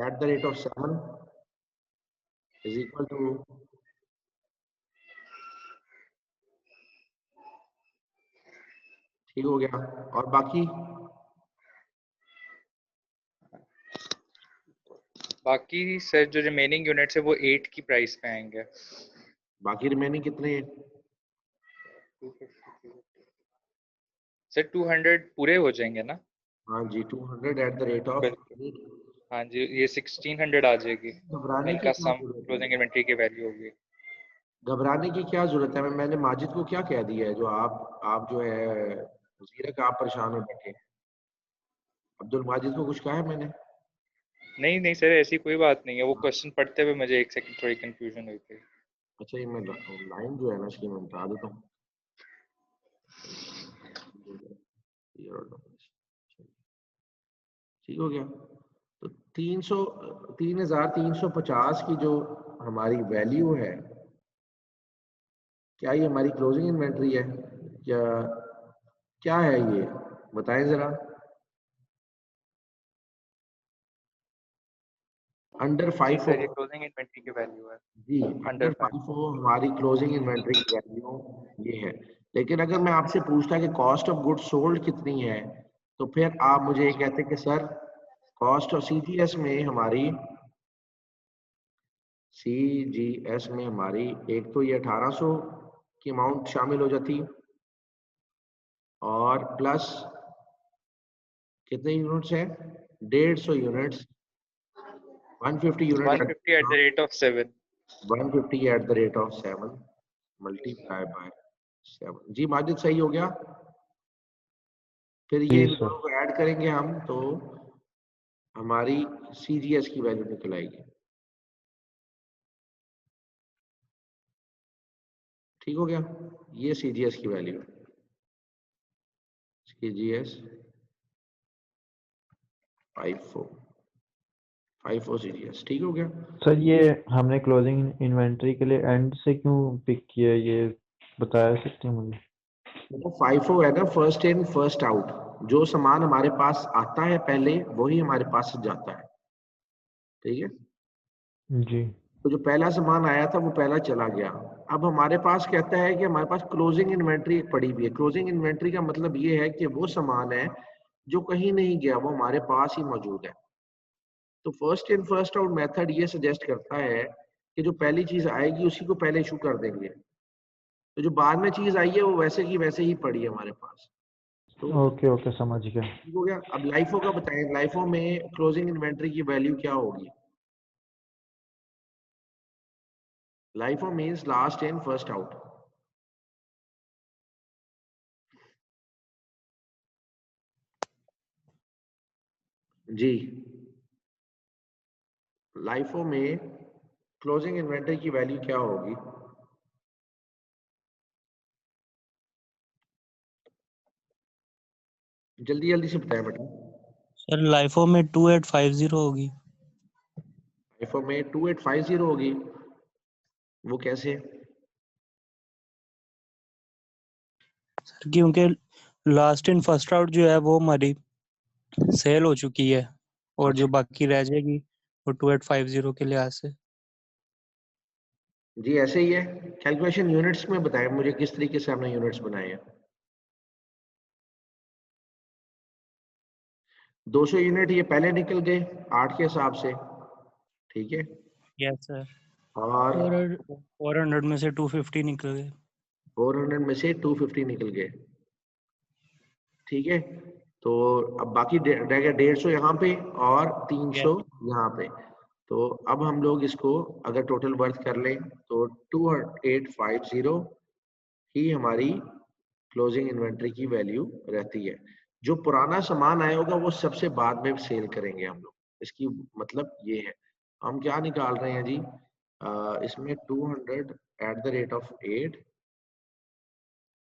At the rate of 7 is equal to, ठीक हो गया। और बाकी सर जो रिमेनिंग यूनिट्स है वो 8 की प्राइस पे आएंगे। बाकी रिमेनिंग कितने हैं? सर 200 पूरे हो जाएंगे ना? हाँ जी, 200 एट द रेट ऑफ। बिल्कुल, हाँ जी, ये 1600 आ जाएगी, घबराने की इनका क्या सम जरूरत है, क्लोजिंग इन्वेंट्री की वैल्यू होगी। घबराने की क्या जरूरत है। मैंने माजिद को क्या कह दिया है, जो आप जो है जीरक आप परेशान हो बैठे। अब्दुल माजिद को कुछ कहा है मैंने? नहीं नहीं सर, ऐसी कोई बात नहीं है, वो क्वेश्चन पढ़ते हुए मुझे एक सेकंड थोड़ी कंफ्यूजन हुई थी। अच्छा ये मैं लाइन जो है ना इसकी मैं बता देता हूँ। ठीक हो गया। तो 3350 की जो हमारी वैल्यू है, क्या ये हमारी क्लोजिंग इन्वेंटरी है या क्या है, ये बताएं जरा। अंडर जी 5 सर, ये क्लोजिंग इन्वेंट्री की वैल्यू है। जी, अंडर अंडर 5। 5 हमारी क्लोजिंग इन्वेंटरी की वैल्यू ये है। लेकिन अगर मैं आपसे पूछता कि कॉस्ट ऑफ गुड्स सोल्ड कितनी है, तो फिर आप मुझे ये कहते कि सर कॉस्ट ऑफ सीजीएस में हमारी, सीजीएस में हमारी एक तो ये 1800 की अमाउंट शामिल हो जाती, और प्लस कितने यूनिट्स हैं, 150 units, 150 unit 150 eight the rate of 7। 150 eight the rate of 7 multiply by 7। जी माजिद सही हो गया। फिर ये जी इन सर। दोनों को ऐड करेंगे हम, तो हमारी सीजीएस की वैल्यू निकल आएगी। ठीक हो गया, ये सीजीएस की वैल्यू, सीजीएस 54 सीजीएस। ठीक हो गया। सर ये हमने क्लोजिंग इन्वेंटरी के लिए एंड से क्यों पिक किया, ये बता सकते हैं मुझे? देखो 54 है ना, फर्स्ट इन फर्स्ट आउट, जो सामान हमारे पास आता है पहले वही हमारे पास से जाता है, ठीक है। जी तो जो पहला सामान आया था वो पहला चला गया। अब हमारे पास कहता है कि हमारे पास क्लोजिंग इन्वेंट्री पड़ी हुई है। क्लोजिंग इन्वेंट्री का मतलब ये है कि वो सामान है जो कहीं नहीं गया, वो हमारे पास ही मौजूद है। तो first in first out method ये सजेस्ट करता है कि जो पहली चीज आएगी उसी को पहले इशू कर देंगे, तो जो बाद में चीज आई है वो वैसे की वैसे ही पड़ी है हमारे पास। तो ओके ओके, समझ गया। ठीक हो गया। अब लाइफो का बताएं, लाइफो में क्लोजिंग इन्वेंट्री की वैल्यू क्या होगी। LIFO means last in first out. जी, लाइफो में क्लोजिंग इन्वेंटरी की वैल्यू क्या होगी। जल्दी जल्दी से बताएं बेटा। सर लाइफो में 2850 होगी। लाइफो में 2850 होगी, वो कैसे? सर क्योंकि लास्ट इन फर्स्ट आउट जो है वो हमारी सेल हो चुकी है और जो बाकी रह जाएगी वो 2850 के लिहाज से। जी ऐसे ही है। कैलकुलेशन यूनिट्स में बताएं मुझे किस तरीके से हमने यूनिट्स बनाए हैं। 200 यूनिट ये पहले निकल गए 8 के हिसाब से, ठीक है। Yes sir. और 400 में से 250 निकल गए। 400 में से 250 निकल गए, ठीक है। तो अब बाकी रह गया 150 यहाँ पे और 300 यहाँ पे। तो अब हम लोग इसको अगर टोटल वर्थ कर लें तो 2850 ही हमारी क्लोजिंग इन्वेंट्री की वैल्यू रहती है। जो पुराना सामान आया होगा वो सबसे बाद में सेल करेंगे हम लोग, इसकी मतलब ये है। हम क्या निकाल रहे हैं जी, इसमें 200 एट द रेट ऑफ 8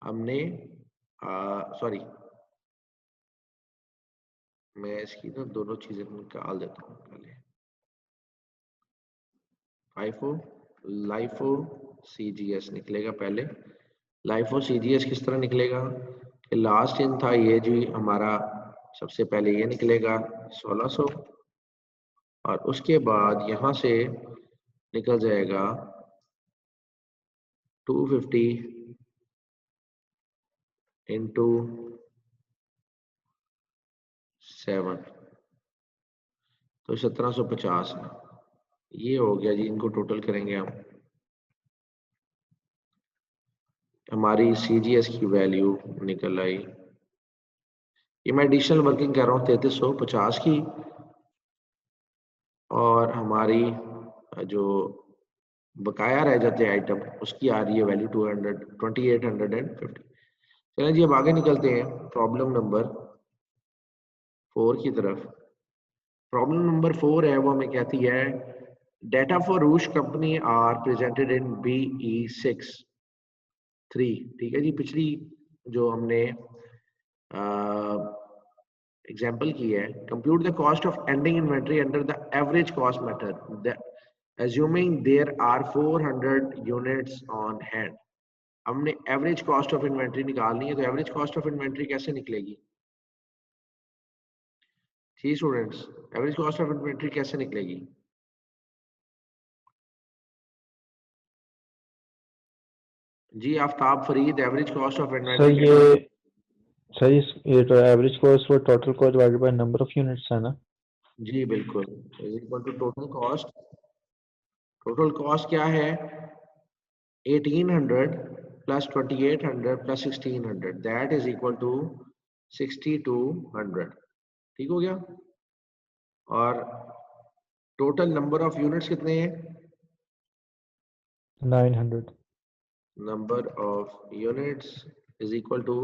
हमने सॉरी मैं इसकी ना दोनों चीजें निकाल देता हूँ पहले। लाइफो लाइफो CGS निकलेगा पहले। लाइफो CGS किस तरह निकलेगा कि लास्ट इन था ये जी हमारा, सबसे पहले ये निकलेगा 1600 और उसके बाद यहाँ से निकल जाएगा 250 इंटू 7 तो 1750 ये हो गया जी। इनको टोटल करेंगे हम, हमारी CGS की वैल्यू निकल आई। ये मैं एडिशनल वर्किंग कर रहा हूँ 3350 की, और हमारी जो बकाया रह जाते हैं आइटम उसकी आ रही है वैल्यू 2850। चलें जी अब आगे निकलते हैं प्रॉब्लम नंबर 4 की तरफ। प्रॉब्लम नंबर 4 है वो हमें कहती है data for Roush company are presented in BE6-3, ठीक है जी। पिछली जो हमने एग्जाम्पल की है, compute the cost of ending inventory under the average cost method assuming there are 400 units on hand। हमने एवरेज कॉस्ट ऑफ इन्वेंट्री निकालनी है, तो एवरेज कॉस्ट ऑफ इन्वेंट्री कैसे निकलेगी जी students? Average cost of inventory कैसे निकलेगी? जी Aftab Farid, average cost of inventory. Sir ये तो average cost for total cost divided by number of units है ना? जी बिल्कुल, is equal to total cost. Total cost क्या है? 1800 plus 2800 plus 1600 that is equal to 6200, ठीक हो गया। और टोटल नंबर ऑफ यूनिट्स कितने हैं? 900। Number of units is equal to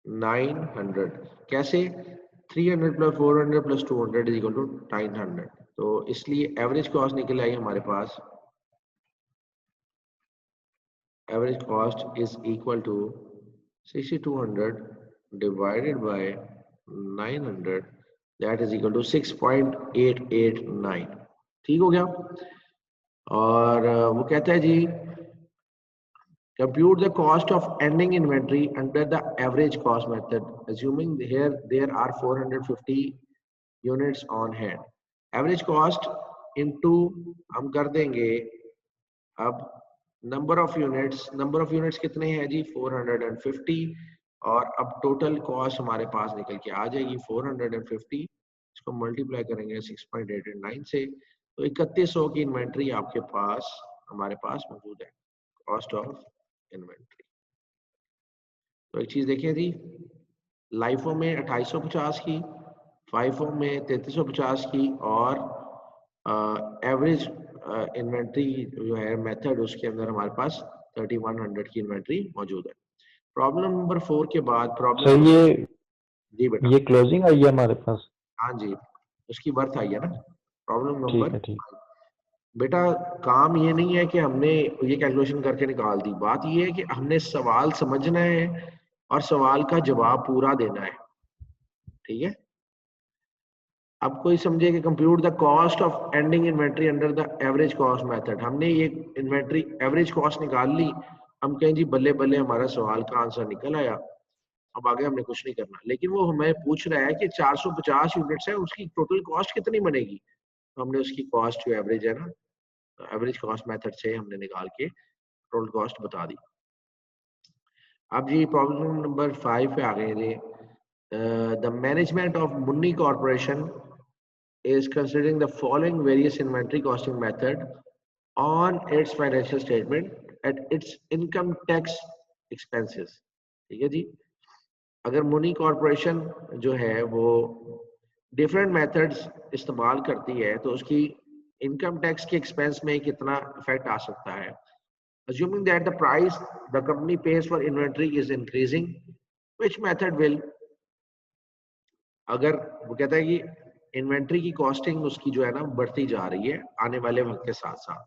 900। कैसे? 300 plus 400 plus 200 is equal to 900। तो इसलिए एवरेज कॉस्ट निकल आई हमारे पास, average cost is equal to 6200 divided by 900 that is equal to 6.889, ठीक हो गया। और वो कहता है जी compute the cost of ending inventory under the average cost method assuming here there are 450 units on hand। average cost into हम कर देंगे अब number of units कितने हैं जी? 450। और अब टोटल कॉस्ट हमारे पास निकल के आ जाएगी 450, इसको मल्टीप्लाई करेंगे 6.889 से, तो 3100 की इन्वेंट्री आपके पास हमारे पास मौजूद है, कॉस्ट ऑफ इन्वेंट्री। तो एक चीज देखें जी, लाइफो में 2850 की, फाइफो में 3350 की, और एवरेज इन्वेंट्री जो है मेथड उसके अंदर हमारे पास 3100 की इन्वेंट्री मौजूद है। प्रॉब्लम नंबर 4 के बाद प्रॉब्लम जी बेटा, ये क्लोजिंग आई है हमारे पास? हाँ जी, उसकी वर्थ आई है ना। प्रॉब्लम ठीक नंबर है। बेटा काम ये नहीं है कि हमने ये कैलकुलेशन करके निकाल दी, बात ये है कि हमने सवाल समझना है और सवाल का जवाब पूरा देना है। ठीक है। अब कोई समझे कि compute the cost of ending inventory under the average cost method. हमने ये इन्वेंट्री एवरेज कॉस्ट निकाल ली, हम कहें जी बल्ले बल्ले हमारा सवाल का आंसर निकल आया, अब आगे हमने कुछ नहीं करना। लेकिन वो हमें पूछ रहा है कि 450 यूनिट्स है, उसकी टोटल कॉस्ट कितनी बनेगी, तो हमने उसकी कॉस्ट जो एवरेज है ना, एवरेज कॉस्ट मेथड से हमने निकाल के टोटल कॉस्ट बता दी। अब जी प्रॉब्लम नंबर 5 पे आ गए जी। The management of Munni corporation is considering the following various inventory costing method on its financial statement at its income tax expenses। ठीक है जी। अगर मुनी कॉर्पोरेशन जो है वो डिफरेंट मेथड्स इस्तेमाल करती है तो उसकी इनकम टैक्स के एक्सपेंस में कितना इफेक्ट आ सकता है। Assuming that the price the company pays for inventory is increasing, which method will, अगर वो कहता है कि इन्वेंट्री की कॉस्टिंग उसकी जो है ना बढ़ती जा रही है आने वाले वक्त के साथ साथ,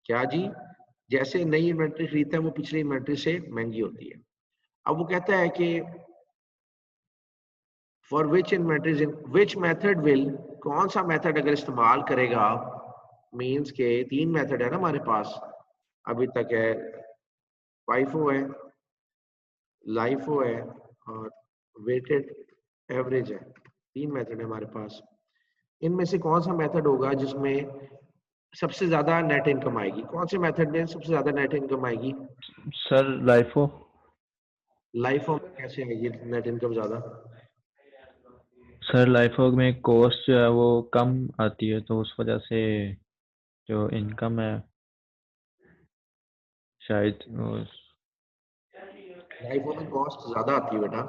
क्या जी, जैसे नई इन्वेंट्री खरीदता है वो पिछली इन्वेंट्री से महंगी होती है। अब वो कहता है कि for which inventories in which method will, कौन सा मेथड अगर इस्तेमाल करेगा, मींस के 3 मेथड है ना हमारे पास अभी तक है, FIFO है, LIFO है और वेटेड एवरेज है, 3 मेथड है हमारे पास। इनमें से कौन सा मेथड होगा जिसमें सबसे ज्यादा नेट इनकम आएगी, कौन से मेथड में सबसे ज्यादा नेट इनकम आएगी? Sir LIFO. लाइफो में कैसे आएगी नेट इनकम ज्यादा? सर लाइफो में कॉस्ट जो है वो कम आती है तो उस वजह से जो इनकम है शायद लाइफो में कॉस्ट ज्यादा आती है बेटा।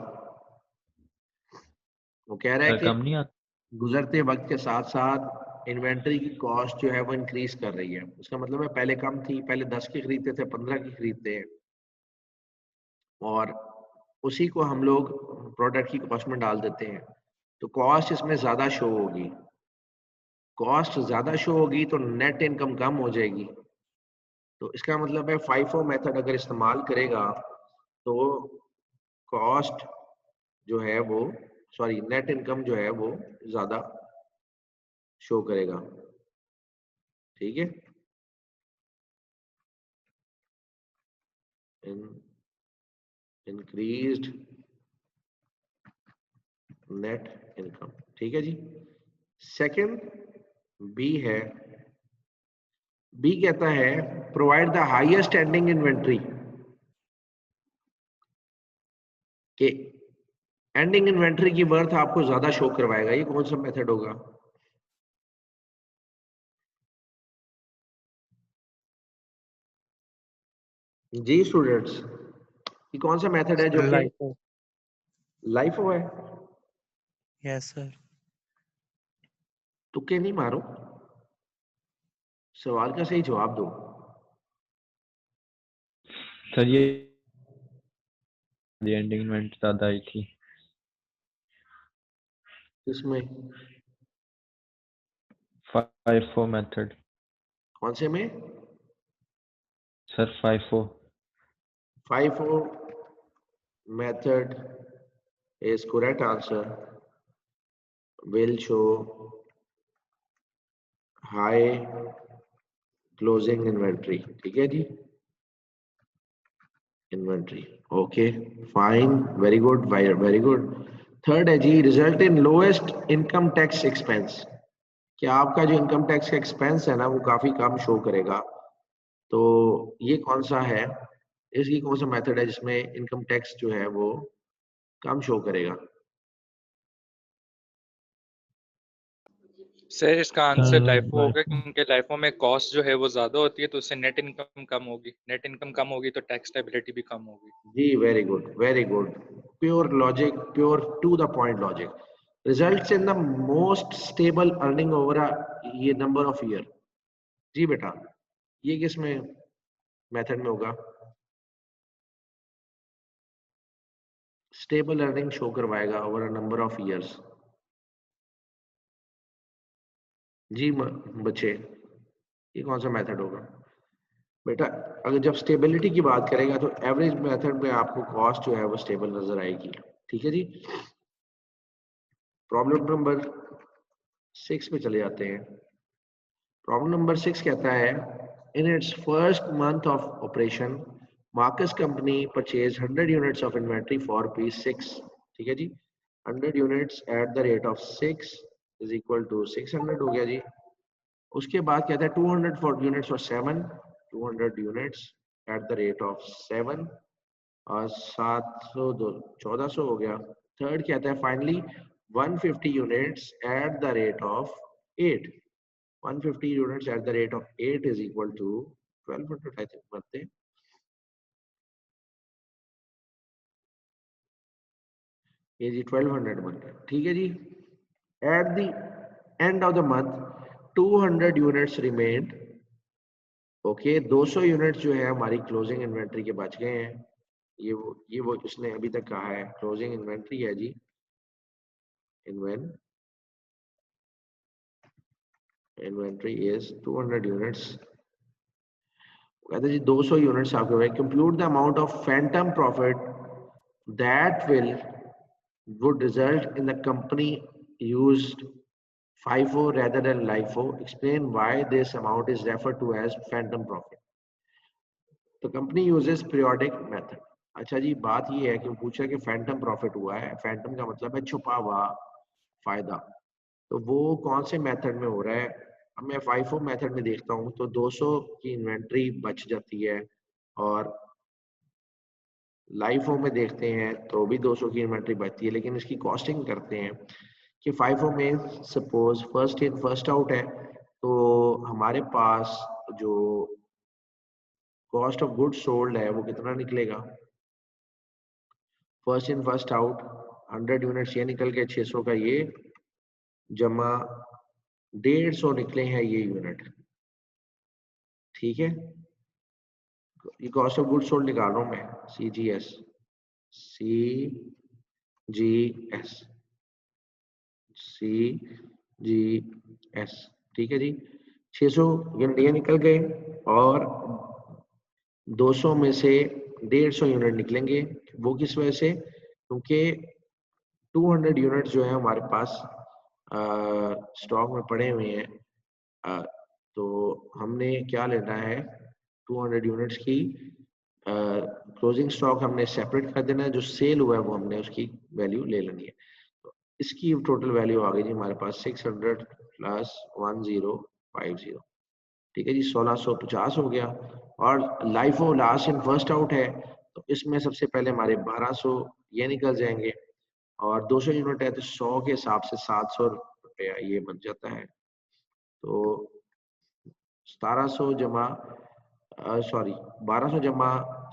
वो कह रहा है सर कि कम नहीं आती। गुजरते वक्त के साथ साथ इन्वेंट्री की कॉस्ट जो है वो इंक्रीज कर रही है। उसका मतलब है पहले कम थी, पहले 10 की खरीदते थे 15 की खरीदते हैं, और उसी को हम लोग प्रोडक्ट की कॉस्ट में डाल देते हैं, तो कॉस्ट इसमें ज्यादा शो होगी। कॉस्ट ज्यादा शो होगी तो नेट इनकम कम हो जाएगी। तो इसका मतलब है FIFO मेथड अगर इस्तेमाल करेगा तो कॉस्ट जो है वो, सॉरी नेट इनकम जो है वो ज्यादा शो करेगा। ठीक है, इंक्रीज्ड नेट इनकम। ठीक है जी। सेकंड बी है, बी कहता है provide the highest ending inventory, कि एंडिंग इन्वेंट्री की वर्थ आपको ज्यादा शो करवाएगा। ये कौन सा मेथड होगा? जी स्टूडेंट्स, ये कौन सा मेथड है जो कि लाइफो। लाइफो है? Yes sir. तुक्के नहीं मारो, सवाल का सही जवाब दो। सर ये एंडिंग इन्वेंट ज्यादा आई थी। इसमें FIFO मेथड। कौन से में? Sir FIFO। FIFO method is correct answer, will show high closing inventory। ठीक है जी, inventory. Okay fine, very good, very good. Third है जी result in lowest income tax expense, क्या आपका जो इनकम टैक्स का एक्सपेंस है ना वो काफी कम शो करेगा। तो ये कौन सा है, इसकी कौन सा मेथड है जिसमें इनकम टैक्स जो है वो कम शो करेगा? सर इसका आंसर सर लाइफो होगा, लाइफो। क्योंकि लाइफो में कॉस्ट जो है वो ज्यादा होती है तो उससे नेट इनकम कम होगी, नेट इनकम कम होगी तो टैक्स लायबिलिटी भी कम होगी। जी very good, very good, pure logic, pure to the point logic. Results in the most stable earning over ये नंबर ऑफ ईयर। जी बेटा, ये किस में मेथड में होगा? स्टेबल अर्निंग शो करवाएगा over a number of years. जी बच्चे, ये कौन सा मेथड होगा बेटा? अगर जब स्टेबिलिटी की बात करेगा तो एवरेज मेथड में आपको कॉस्ट जो है वो स्टेबल नजर आएगी। ठीक है जी। प्रॉब्लम नंबर 6 पे चले जाते हैं। प्रॉब्लम नंबर 6 कहता है in its first month of operation Marcus company purchase 100 units of inventory for ₹6। ठीक है जी, 100 units at the rate of 6 is equal to 600 हो गया जी। उसके बाद कहता है 200 for units for 7, 200 units at the rate of 7 और 700 1400 हो गया। थर्ड कहता है finally 150 units at the rate of 8, 150 units at the rate of 8 is equal to 1200 I think बनते हैं। ये जी 1200 बन गया। ठीक है जी। At the end of the month 200 units remained। Okay 200 units जो है हमारी क्लोजिंग इन्वेंट्री के बच गए हैं। ये वो उसने अभी तक कहा है क्लोजिंग इन्वेंट्री है जी। Inventory is 200 units. कहते हैं जी 200 यूनिट्स आपके भाई compute the amount of Phantom profit that would result in the company used FIFO rather than LIFO. Explain why this amount is referred to as phantom profit. The company uses periodic method. अच्छा जी बात ये है कि पूछा कि Phantom profit हुआ है। Phantom का मतलब है छुपा हुआ फायदा। तो वो कौन से मेथड में हो रहा है? अब मैं FIFO मेथड में देखता हूँ तो 200 की इन्वेंट्री बच जाती है और लाइफो में देखते हैं तो भी 200 की इन्वेंट्री बचती है। लेकिन इसकी कॉस्टिंग करते हैं कि FIFO में suppose first in first out है तो हमारे पास जो कॉस्ट ऑफ गुड्स सोल्ड है वो कितना निकलेगा? First in first out 100 units ये निकल के 600 का ये जमा 150 निकले हैं ये यूनिट। ठीक है, ये कॉस्ट ऑफ गुड्स सोल्ड निकाल रहा हूं मैं CGS। ठीक है जी। 600 यूनिट ये निकल गए और 200 में से 150 यूनिट निकलेंगे। वो किस वजह से? क्योंकि 200 यूनिट जो है हमारे पास स्टॉक में पड़े हुए हैं। तो हमने क्या लेना है 200 यूनिट्स की क्लोजिंग स्टॉक हमने सेपरेट कर देना है। जो सेल हुआ है वो हमने उसकी वैल्यू ले लेनी है। तो इसकी टोटल वैल्यू आ गई जी हमारे पास 600 प्लस 1050। ठीक है जी 1650 हो गया। और LIFO last in first out है तो इसमें सबसे पहले हमारे 1200 ये निकल जाएंगे और 200 यूनिट है तो 100 के हिसाब से 700 रुपया ये बन जाता है। तो 1700 जमा 1200 जमा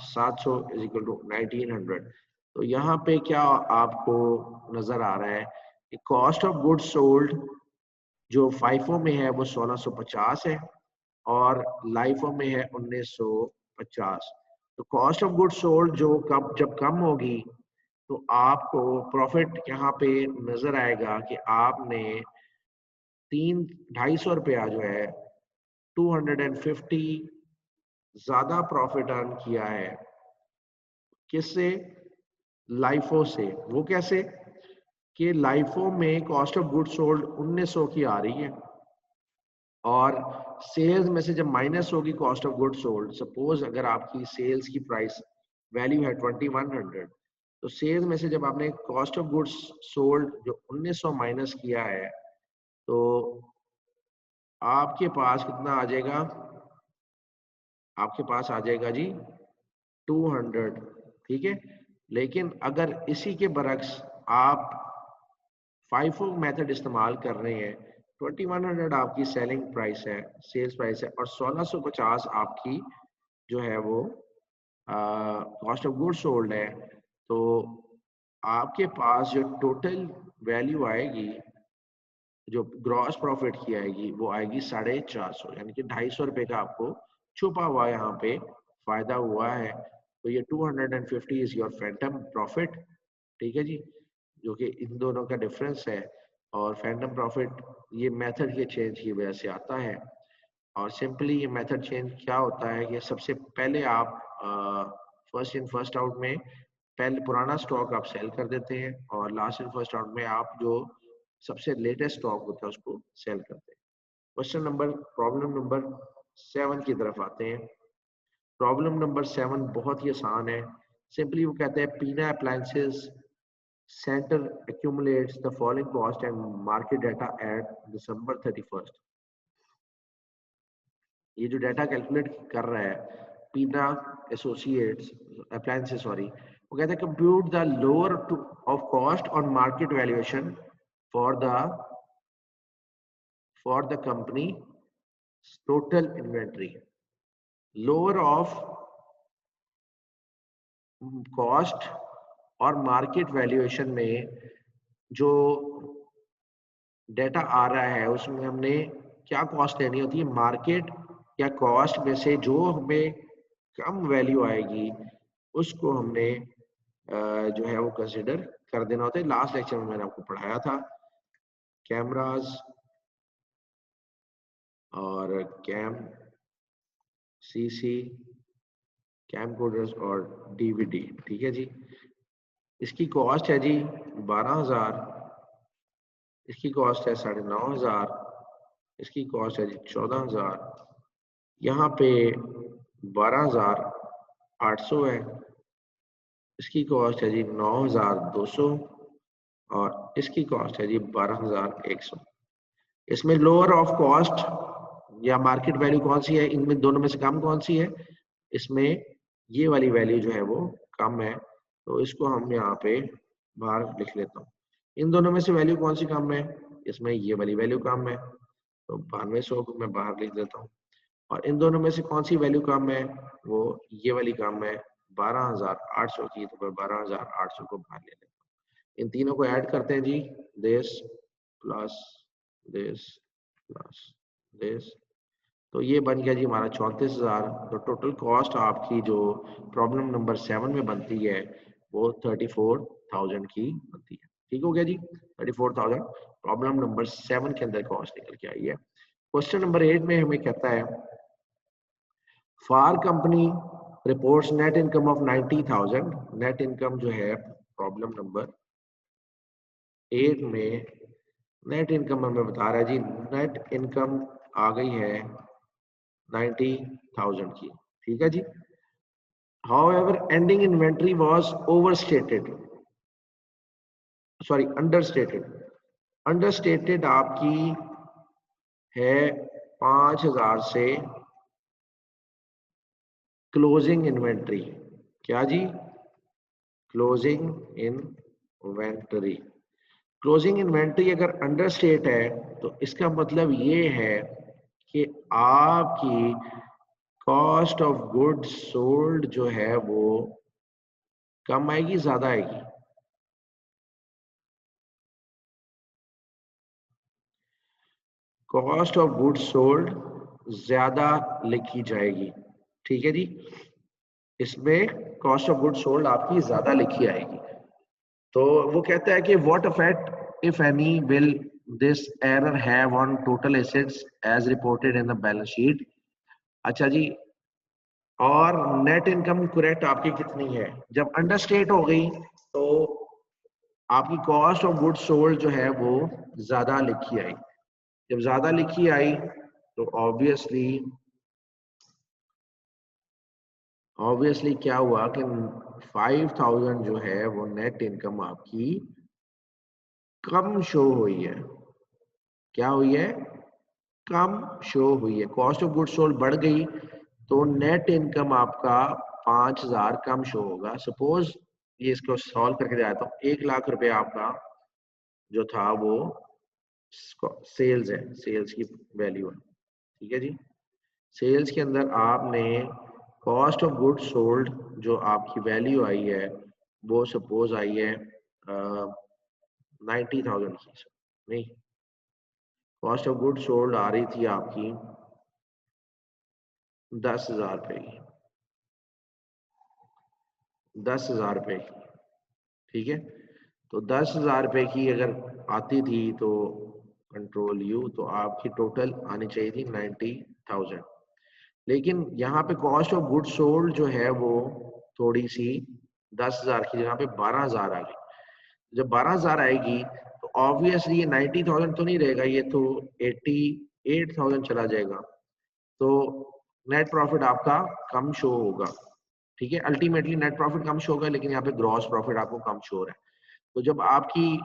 700 इज इक्वल टू 1900। तो यहाँ पे क्या आपको नजर आ रहा है कि कॉस्ट ऑफ गुड्स सोल्ड जो FIFO में है वो 1650 है और लाइफो में है 1950। तो कॉस्ट ऑफ गुड्स सोल्ड जो जब कम होगी तो आपको प्रॉफिट यहाँ पे नजर आएगा कि आपने 250 रुपया जो है 250 ज्यादा प्रॉफिट अर्न किया है। किससे? लाइफो से। वो कैसे? कि लाइफो में कॉस्ट ऑफ गुड्स सोल्ड 1900 की आ रही है और सेल्स में से जब माइनस होगी cost of goods sold, suppose अगर आपकी सेल्स की प्राइस वैल्यू है 2100 तो सेल्स में से जब आपने कॉस्ट ऑफ गुड्स सोल्ड जो 1900 माइनस किया है तो आपके पास कितना आ जाएगा? आपके पास आ जाएगा जी 200। ठीक है, लेकिन अगर इसी के बरक्स आप FIFO मेथड इस्तेमाल कर रहे हैं 2100 आपकी सेलिंग प्राइस है, सेल्स प्राइस है और 1650 आपकी जो है वो कॉस्ट ऑफ गुड्स सोल्ड है। तो आपके पास जो टोटल वैल्यू आएगी जो ग्रॉस प्रॉफिट की आएगी वो आएगी 450, यानी कि 250 रुपए का आपको छुपा हुआ यहाँ पे फायदा हुआ है। तो ये 250 इज योर फैंटम प्रॉफिट। ठीक है जी, जो कि इन दोनों का डिफरेंस है और फैंटम प्रॉफिट ये मेथड के चेंज की वजह से आता है। और सिंपली ये मेथड चेंज क्या होता है कि सबसे पहले आप फर्स्ट इन फर्स्ट आउट में पहले पुराना स्टॉक आप सेल कर देते हैं और लास्ट इन फर्स्ट आउट में आप जो सबसे लेटेस्ट स्टॉक होता है उसको सेल करते हैं। प्रॉब्लम नंबर 7 की तरफ आते हैं। प्रॉब्लम नंबर 7 बहुत ही आसान है। सिंपली वो कहते हैं पीना appliances centre accumulates the following cost and market data at December 31st। ये जो डाटा कैलकुलेट कर रहा है पीना एसोसिएट्स अप्लायंसेस वो कहते हैं compute the lower of cost on market valuation for the company total inventory. Lower of cost और मार्केट वैल्यूएशन में जो डेटा आ रहा है उसमें हमने क्या कॉस्ट लेनी होती है, मार्केट या कॉस्ट में से जो हमें कम वैल्यू आएगी उसको हमने जो है वो कंसिडर कर देना होता है। लास्ट लेक्चर में मैंने आपको पढ़ाया था कैमरास और कैम सीसी कैमकोडर्स और डीवीडी। ठीक है जी, इसकी कॉस्ट है जी 12,000, इसकी कॉस्ट है 9,500, इसकी कॉस्ट है जी 14,000, यहाँ पे 12,800 है, इसकी कॉस्ट है जी 9,200 और इसकी कॉस्ट है जी 12,100। इसमें लोअर ऑफ कॉस्ट या मार्केट वैल्यू कौन सी है, इनमें दोनों में से कम कौन सी है, इसमें ये वाली वैल्यू जो है वो कम है, तो इसको हम यहाँ पे बाहर लिख लेता हूँ। इन दोनों में से वैल्यू कौन सी कम है, इसमें ये वाली वैल्यू कम है, तो 9200 को मैं बाहर लिख देता हूँ। और इन दोनों में से कौन सी वैल्यू कम है, वो ये वाली कम है 12,800 की, तो मैं 12,800 को बाहर ले लेता हूँ। इन तीनों को ऐड करते हैं जी, this plus this plus this, तो ये बन गया जी हमारा 34,000। तो टोटल कॉस्ट आपकी जो प्रॉब्लम नंबर 7 में बनती है वो 34,000 की बनती है। ठीक हो गया जी, 34,000 प्रॉब्लम नंबर 7 के अंदर कॉस्ट निकल के आई है। क्वेश्चन नंबर 8 में हमें कहता है for company reports net income of 90,000। Net income जो है प्रॉब्लम नंबर 8 में नेट इनकम हमें बता रहा है जी, नेट इनकम आ गई है 90,000 की। ठीक है जी, however ending inventory was understated आपकी है 5,000 से क्लोजिंग इन्वेंट्री। क्या जी, क्लोजिंग इन्वेंट्री। क्लोजिंग इन्वेंट्री अगर अंडरस्टेट है तो इसका मतलब ये है कि आपकी कॉस्ट ऑफ गुड्स सोल्ड जो है वो कम आएगी, ज्यादा आएगी? कॉस्ट ऑफ गुड्स सोल्ड ज्यादा लिखी जाएगी। ठीक है जी, इसमें कॉस्ट ऑफ गुड्स सोल्ड आपकी ज्यादा लिखी आएगी। तो वो कहता है कि what effect if any will this error have on total assets as reported in the balance sheet. अच्छा जी, और नेट इनकम करेक्ट आपकी कितनी है? जब अंडरस्टेट हो गई तो आपकी कॉस्ट ऑफ गुड्स सोल्ड जो है वो ज्यादा लिखी आई। जब ज्यादा लिखी आई तो ऑब्वियसली क्या हुआ कि 5,000 जो है वो नेट इनकम आपकी कम शो हुई है। क्या हुई है? कम शो हुई है। कॉस्ट ऑफ गुड्स सोल्ड बढ़ गई तो नेट इनकम आपका 5,000 कम शो होगा। सपोज ये इसको सॉल्व करके जाता हूँ, 1 लाख रुपए आपका जो था वो सेल्स है, सेल्स की वैल्यू है। ठीक है जी, सेल्स के अंदर आपने कॉस्ट ऑफ गुड्स सोल्ड जो आपकी वैल्यू आई है वो सपोज आई है 90,000 की। नहीं, कॉस्ट ऑफ गुड्स सोल्ड आ रही थी आपकी 10,000 रुपए की, 10,000 रुपए की। ठीक है, तो 10,000 रुपए की अगर आती थी तो कंट्रोल यू, तो आपकी टोटल आनी चाहिए थी 90,000। लेकिन यहाँ पे कॉस्ट ऑफ गुड्स सोल्ड जो है वो थोड़ी सी 10,000 की जगह पे 12,000 आ गई। जब 12,000 आएगी तो ऑब्वियसली ये 90,000 तो नहीं रहेगा, ये तो 88,000 चला जाएगा, तो नेट प्रॉफिट आपका कम शो होगा। ठीक है, अल्टीमेटली नेट प्रॉफिट कम शो होगा, लेकिन यहाँ पे ग्रॉस प्रॉफिट आपको कम शो हो रहा है। तो जब आपकी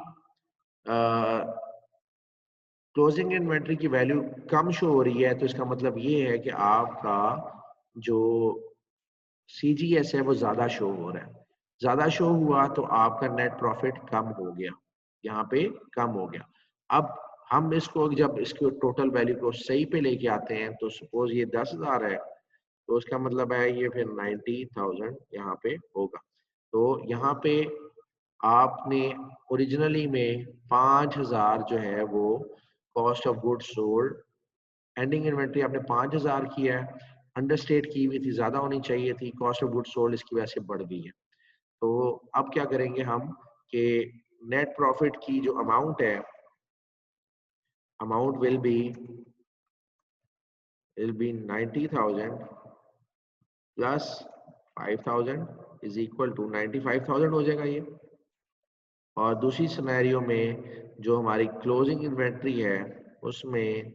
क्लोजिंग इन्वेंट्री की वैल्यू कम शो हो रही है, तो इसका मतलब ये है कि आपका जो CGS है वो ज्यादा शो हो रहा है। ज्यादा शो हुआ तो आपका नेट प्रॉफिट कम हो गया, यहाँ पे कम हो गया। अब हम इसको जब इसको टोटल वैल्यू को सही पे लेके आते हैं, तो सपोज ये 10,000 है, तो उसका मतलब है ये फिर 90,000 यहाँ पे होगा। तो यहाँ पे आपने ओरिजिनली में 5,000 जो है वो cost of goods sold, ending inventory आपने 5,000 की है, अंडरस्टेट की हुई थी, ज्यादा होनी चाहिए थी, कॉस्ट ऑफ गुड्स सोल्ड इसकी वजह से बढ़ गई है। तो अब क्या करेंगे हम कि नेट प्रॉफिट की जो अमाउंट है, amount will be 90,000 plus 5,000 is equal to 95,000 हो जाएगा ये। और दूसरी सिनेरियो में जो हमारी क्लोजिंग इन्वेंट्री है उसमें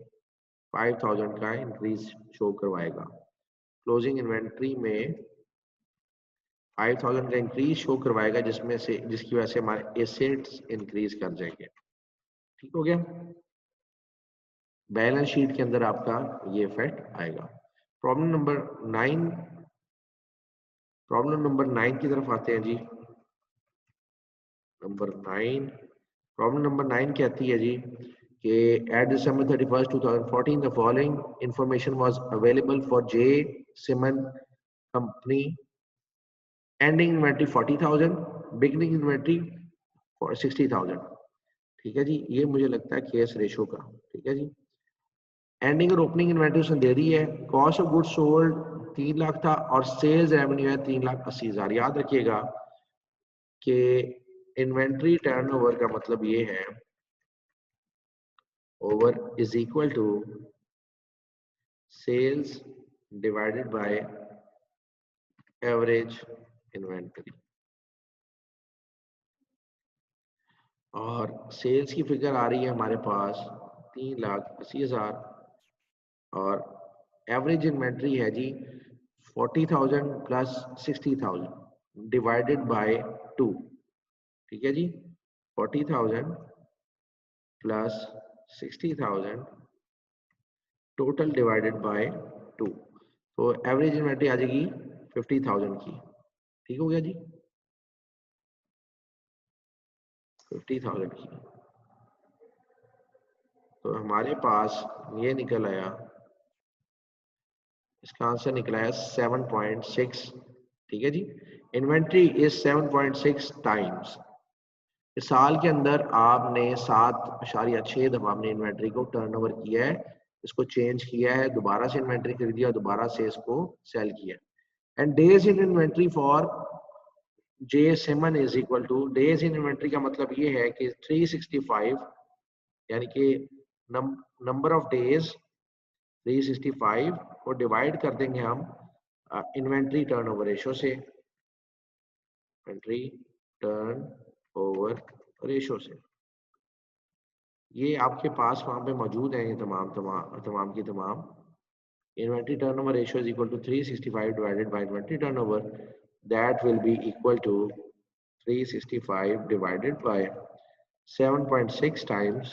5,000 का इंक्रीज शो करवाएगा। क्लोजिंग इन्वेंट्री में 5,000 का इंक्रीज शो करवाएगा, जिसमें से जिसकी वजह से हमारे एसेट्स इंक्रीज कर जाएंगे। ठीक हो गया, बैलेंस शीट के अंदर आपका ये इफेक्ट आएगा। प्रॉब्लम नंबर 9 की तरफ आते हैं जी। प्रॉब्लम नंबर 9 कहती है जी कि at December 31st 2014 the following information was available for J. Simon company, ending inventory 40,000, beginning inventory 60,000। ठीक है जी, ये मुझे लगता है केस रेशो का। ठीक है जी, एंडिंग और ओपनिंग इन्वेंट्री उसने दे दी है, cost of goods sold 3 lakh था और सेल्स रेवेन्यू है 3,80,000। याद रखिएगा कि इन्वेंट्री टर्नओवर का मतलब ये है, over is equal to sales divided by average inventory. और सेल्स की फिगर आ रही है हमारे पास 3,80,000 और एवरेज इन्वेंट्री है जी 40,000 प्लस 60,000 डिवाइडेड बाय 2। ठीक है जी, 40,000 प्लस 60,000 टोटल डिवाइडेड बाय 2, तो एवरेज इन्वेंट्री आ जाएगी 50,000 की। ठीक हो गया जी, 50,000 की। तो हमारे पास ये निकल आया, इसका आंसर निकला है 7.6। ठीक है जी, इन्वेंट्री इज 7.6 टाइम्स। इस साल के अंदर आपने 7.6 दफा आपने इन्वेंट्री को टर्नओवर किया है, इसको चेंज किया है, दोबारा से इन्वेंट्री खरीदी और दोबारा से इसको सेल किया। And days in inventory for J. Simon is equal to, days in inventory का मतलब ये है कि 365, यानी कि नंबर ऑफ डेज 365 को डिवाइड कर देंगे हम इन्वेंट्री टर्नओवर रेशो से, इन्वेंट्री टर्नओवर रेशो से। ये आपके पास वहां पे मौजूद है, ये तमाम की तमाम। Inventory turnover ratio is equal to 365 divided by inventory turnover, that will be equal to 365 divided by 7.6 times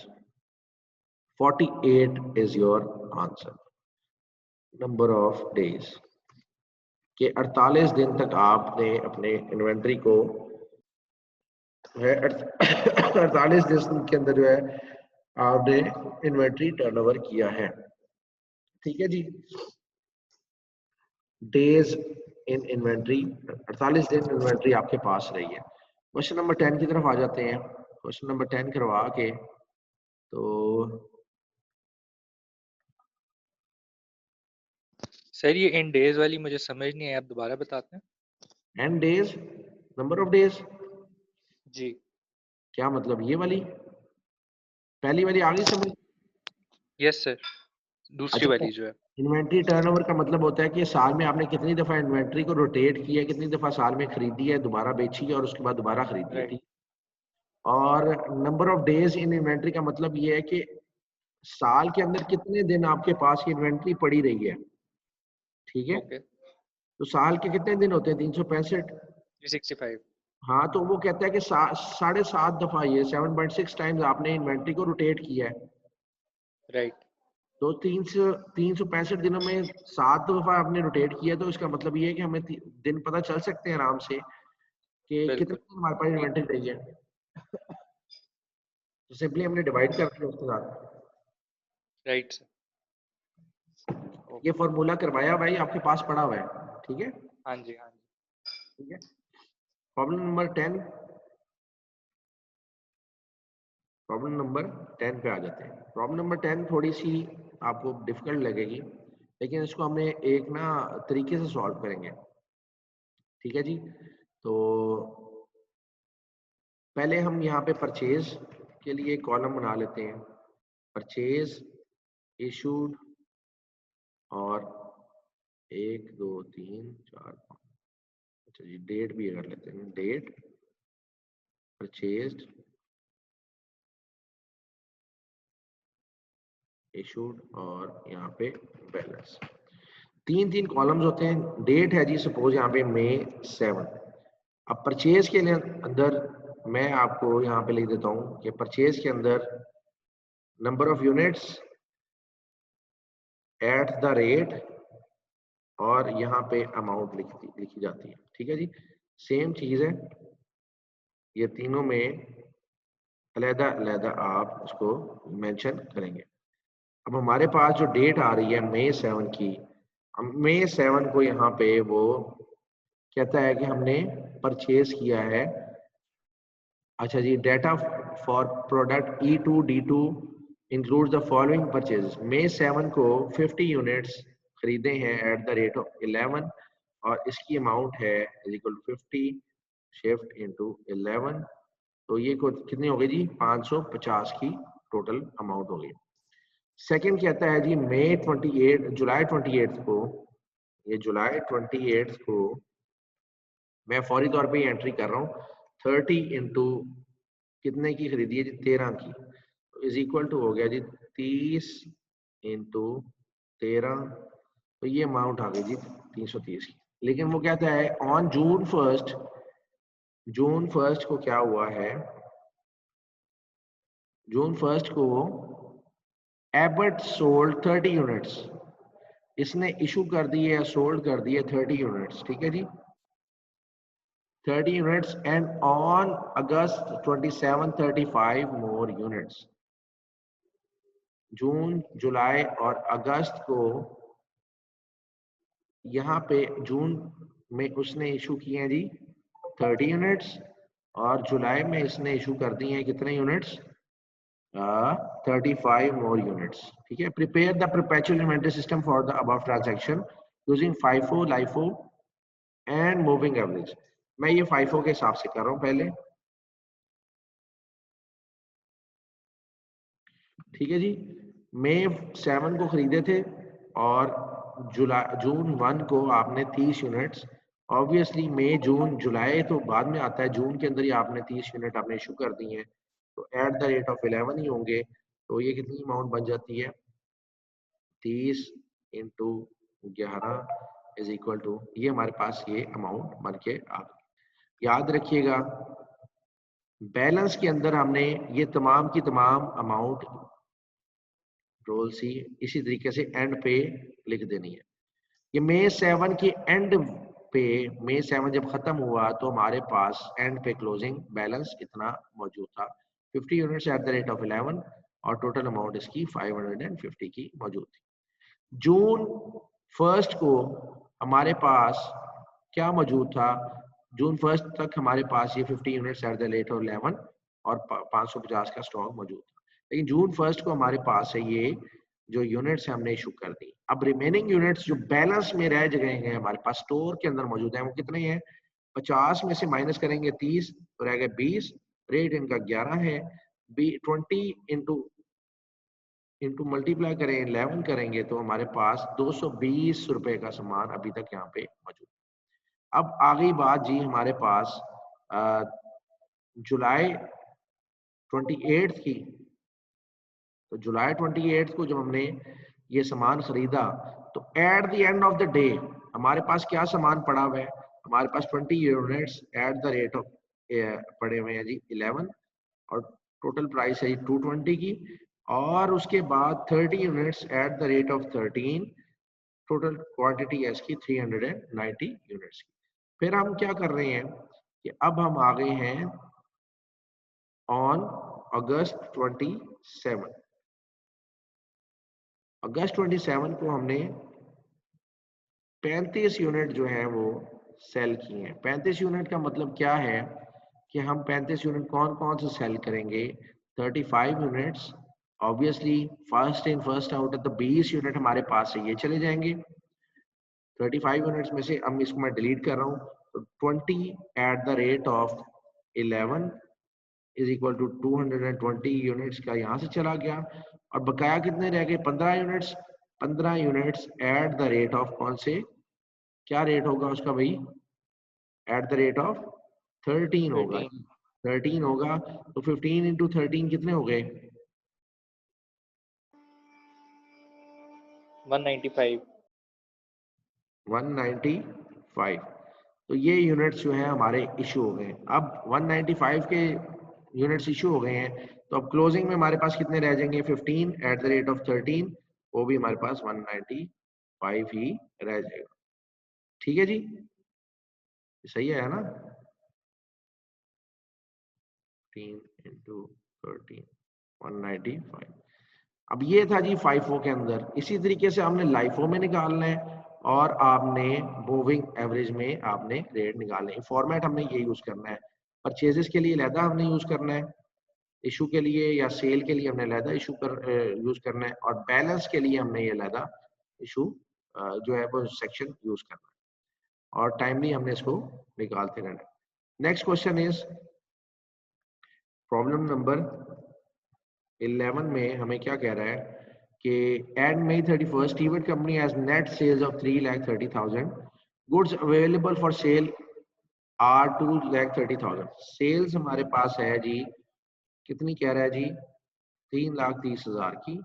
48 is your answer। number of days के 48 दिन तक आपने अपने इन्वेंट्री को 48 दिन के अंदर जो है आपने इन्वेंट्री टर्नओवर किया है। ठीक है जी, डेज इन इन्वेंट्री 48 दिन इन्वेंट्री आपके पास रही है। क्वेश्चन नंबर 10 की तरफ आ जाते हैं। क्वेश्चन नंबर 10 करवा के तो सर ये इन डेज वाली मुझे समझ नहीं है, आप दोबारा बताते हैं। And days, number of days जी, क्या मतलब? ये वाली पहली वाली आ गई समझ? यस सर, दूसरी वाली जो है इन्वेंट्री टर्नओवर का मतलब होता है कि साल में आपने कितनी दफा इन्वेंट्री को रोटेट किया है, कितनी दफा साल में खरीदी है, दोबारा बेची है और उसके बाद दोबारा खरीदी है। ठीक, और number of days in inventory का मतलब ये है कि साल के अंदर कितने दिन आपके पास ये इन्वेंट्री पड़ी रही है, ठीक है। ओके तो साल के कितने दिन होते हैं? 365। 365 हाँ, तो वो कहता है कि 7.5 दफा ये 7.6 टाइम्स आपने इन्वेंट्री को रोटेट किया है। राइट तो 365 दिनों में 7 दफा आपने रोटेट किया, तो इसका मतलब ये है कि हमें दिन पता चल सकते हैं आराम से कि कितने बिल्कुल दिन हमारे पास इन्वेंट्री रही है। तो सिंपली हमने डिवाइड कर दिया उसके साथ। राइट ये फॉर्मूला करवाया भाई, आपके पास पड़ा हुआ है, ठीक है। हाँ जी हाँ जी ठीक है, प्रॉब्लम नंबर 10। प्रॉब्लम नंबर 10 पे आ जाते हैं। प्रॉब्लम नंबर 10 थोड़ी सी आपको डिफिकल्ट लगेगी, लेकिन इसको हमने एक ना तरीके से सॉल्व करेंगे, ठीक है जी। तो पहले हम यहाँ पे परचेज के लिए कॉलम बना लेते हैं, परचेज इशूड, और 1 2 3 4 5, अच्छा जी डेट भी कर लेते हैं, डेट, परचेज्ड, इशूड, और यहाँ पे बैलेंस। 3 कॉलम्स होते हैं। डेट है जी सपोज यहाँ पे May 7। अब परचेज के लिए अंदर मैं आपको यहाँ पे लिख देता हूँ कि परचेज के अंदर number of units at the rate, और यहाँ पे अमाउंट लिखी जाती है, ठीक है जी। सेम चीज है, ये तीनों में अलहदा अलहदा आप उसको मेंशन करेंगे। अब हमारे पास जो डेट आ रही है May 7 की, हम May 7 को यहाँ पे वो कहता है कि हमने परचेज किया है, अच्छा जी, data for product E2 D2 include the following purchase. May 7 को 50 यूनिट्स खरीदे हैं एट द रेट ऑफ 11, और इसकी अमाउंट है इक्वल टू 50 शिफ्ट इनटू 11, तो ये कितनी हो गई जी? 550 की टोटल अमाउंट हो गई। सेकंड कहता है जी जुलाई 28 को, ये जुलाई 28 को मैं फौरी तौर पे एंट्री कर रहा हूँ, 30 इंटू कितने की खरीदी है जी? 13 की, तो इज इक्वल टू हो गया जी 30 इंटू 13, तो ये अमाउंट आ गई जी 330 की। लेकिन वो कहता है ऑन जून फर्स्ट को क्या हुआ है, जून 1 को एबट सोल्ड 30 यूनिट्स, इसने इशू कर दिए या सोल्ड कर दिए 30 यूनिट्स, ठीक है जी, 30 units, and on August 27 35 more units. जून जुलाई और अगस्त को यहाँ पे जून में उसने इशू किए हैं जी 30 यूनिट्स, और जुलाई में इसने इशू कर दिए हैं कितने यूनिट्स? 35 मोर यूनिट्स, ठीक है। Prepare the perpetual inventory system for the above transaction using FIFO, LIFO and moving average. मैं ये FIFO के हिसाब से कर रहा हूँ पहले, ठीक है जी। May 7 को खरीदे थे, और जून 1 को आपने 30 यूनिट्स, ऑब्वियसली मई जून जुलाई तो बाद में आता है, जून के अंदर ही आपने 30 यूनिट आपने इशू कर दी हैं, तो एट द रेट ऑफ 11 ही होंगे, तो ये कितनी अमाउंट बन जाती है? 30 इंटू 11 इज इक्वल टू, ये हमारे पास ये अमाउंट बन के आ गई। याद रखिएगा बैलेंस के अंदर हमने ये तमाम की तमाम अमाउंट रोल सी इसी तरीके से एंड पे लिख देनी है। ये May 7 की एंड पे, May 7 जब खत्म हुआ तो हमारे पास एंड पे क्लोजिंग बैलेंस कितना मौजूद था? 50 units at the rate of 11, और टोटल अमाउंट इसकी 550 की मौजूद थी। जून 1 को हमारे पास क्या मौजूद था? जून 1 तक हमारे पास ये 50 units at the rate of 11 और 550 का स्टॉक मौजूद था, लेकिन जून 1 को हमारे पास है ये जो यूनिट्स हमने इशू कर दी। अब रिमेनिंग यूनिट्स जो बैलेंस में रह गए हैं हमारे पास स्टोर के अंदर मौजूद है, वो कितने हैं? 50 में से माइनस करेंगे 30, तो रह गए 20, रेट इनका 11 है, 20 इंटू मल्टीप्लाई करें 11 करेंगे तो हमारे पास 220 रुपए का सामान अभी तक यहाँ पे मौजूद। अब आ गई बात जी हमारे पास जुलाई 28 की, तो जुलाई 28 को जब हमने ये सामान खरीदा तो at the end of the day हमारे पास क्या सामान पड़ा हुआ है, हमारे पास 20 units at the rate of पड़े हुए हैं जी 11 और टोटल प्राइस है 220 की, और उसके बाद 30 units at the rate of 13, total quantity है इसकी 390 यूनिट्स की। फिर हम क्या कर रहे हैं कि अब हम आ गए हैं ऑन अगस्त 27। अगस्त 27 को हमने 35 यूनिट जो है वो सेल किए हैं। 35 यूनिट का मतलब क्या है कि हम 35 यूनिट कौन कौन से सेल करेंगे, 35 units obviously first in first out है, तो 20 यूनिट हमारे पास से ये चले जाएंगे। 35 यूनिट्स में से अब इसको मैं डिलीट कर रहा हूँ, तो 20 at the rate of 11 is equal to 220 units का यहाँ से चला गया, और बकाया कितने रह गए 15 units. 15 units at the rate of कौन से, क्या रेट होगा उसका भाई, एट द रेट ऑफ 13 होगा। 13 होगा तो 15 इंटू 13 कितने हो गए, 195। 195। तो ये यूनिट्स जो है हमारे इशू हो गए। अब 195 के यूनिट्स इशू हो गए हैं, तो अब क्लोजिंग में हमारे पास कितने रह जाएंगे, 15 एट द रेट ऑफ 13, वो भी हमारे पास 195 ही रह जाएगा। ठीक है जी, सही है ना, 15 इंटू 13 195। अब ये था जी फाइफो के अंदर। इसी तरीके से हमने लाइफो में निकालना है और आपने मूविंग एवरेज में आपने रेट निकालने हैं। फॉर्मेट हमने ये यूज करना है। परचेजेस के लिए अलहदा हमने यूज करना है, इशू के लिए या सेल के लिए हमने अलहदा इशू यूज करना है, और बैलेंस के लिए हमने ये अलहदा इशू जो है वो सेक्शन यूज करना है, और टाइमली हमने इसको निकालते रहना है। Next question is problem number 11 में हमें क्या कह रहा है कि एट May 31 टीवेट company has net sales of 3,30,000, goods available for sale are 2,30,000। Sales हमारे पास है जी कितनी, कह रहा है जी 3,30,000 की।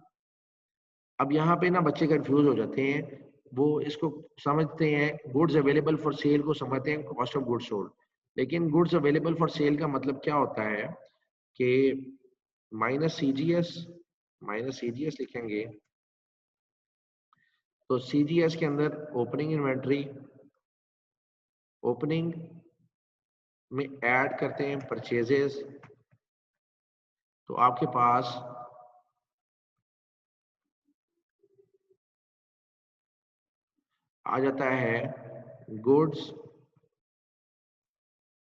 अब यहाँ पे ना बच्चे कंफ्यूज हो जाते हैं, वो इसको समझते हैं गुड्स अवेलेबल फॉर सेल को समझते हैं कॉस्ट ऑफ गुड्स सोल्ड, लेकिन गुड्स अवेलेबल फॉर सेल का मतलब क्या होता है कि माइनस सीजीएस लिखेंगे, तो सीजीएस के अंदर ओपनिंग इन्वेंट्री, ओपनिंग में ऐड करते हैं परचेजेस, तो आपके पास आ जाता है गुड्स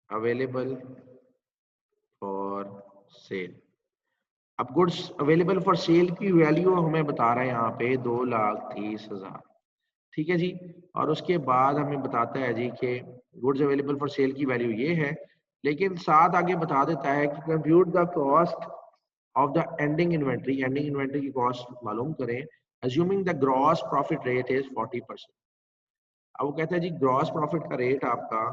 अवेलेबल फॉर सेल। अब गुड्स अवेलेबल फॉर सेल की वैल्यू हमें बता रहा है यहाँ पे 2,30,000, ठीक है जी। और उसके बाद हमें बताता है जी कि गुड्स अवेलेबल फॉर सेल की वैल्यू ये है, लेकिन साथ आगे बता देता है कि compute the cost of the ending inventory, ending inventory की कॉस्ट मालूम करें, assuming the gross profit rate is 40%। अब वो कहता है जी ग्रॉस प्रॉफिट का रेट आपका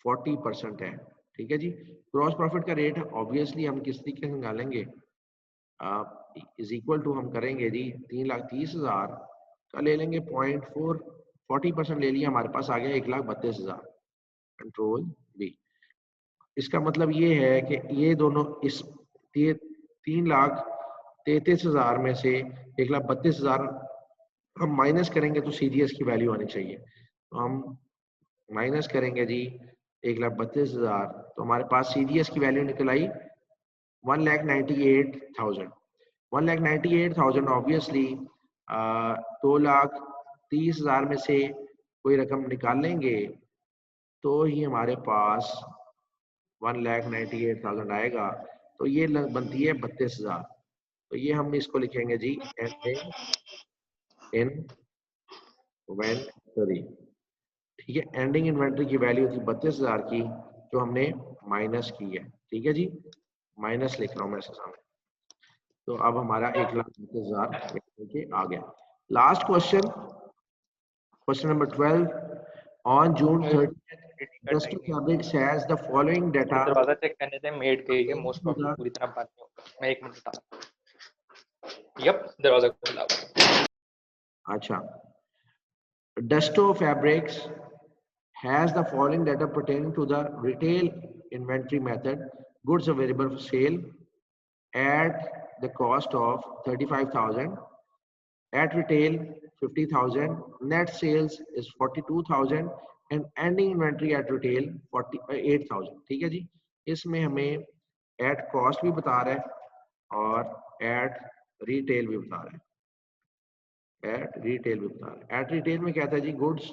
40% है, ठीक है जी। ग्रॉस प्रॉफिट का रेट ऑब्वियसली हम किस तरीके से निकालेंगे, इज इक्वल टू हम करेंगे जी 3,30,000 का ले लेंगे 0.4, 40% ले लिया, हमारे पास आ गया 1,32,000, कंट्रोल बी। इसका मतलब ये है कि ये दोनों इस 3,33,000 में से 1,32,000 हम माइनस करेंगे तो सीजीएस की वैल्यू आनी चाहिए, तो हम माइनस करेंगे जी 1,32,000, तो हमारे पास सीजीएस की वैल्यू निकल आई 1,98,000। 1,98,000 ऑब्वियसली 2,30,000 में से कोई रकम निकालेंगे तो ही हमारे पास 1,98,000 आएगा, तो ये बनती है 32,000। तो ये हम इसको लिखेंगे जी इन्वेंटरी, ठीक है। एंडिंग इन्वेंटरी की वैल्यू थी 32,000 की जो हमने माइनस की है, ठीक है जी, माइनस लिख रहा हूँ मैं इसके सामने। तो अब हमारा 1,32,000 आ गया। Last question, question number 12, on June 30 quantity का Dusto टाइम नहीं Fabrics has the following होता। data दरवाजा चेक करने से मेड गई है, pertaining most to probably the पूरी तरह बंद नहीं होगा। मैं 1 मिनट बता रहा हूँ। यप, दरवाजा खुला हुआ। अच्छा, Dusto Fabrics has the following data pertaining to the retail inventory method: goods available for sale at the cost of 35,000, at retail 50,000, net sales is 42,000 and ending inventory at retail 48,000। ठीक है जी, इसमें हमें at cost भी बता रहा है और at retail भी बता रहा है, at retail भी बता रहा है। at retail में क्या था जी, goods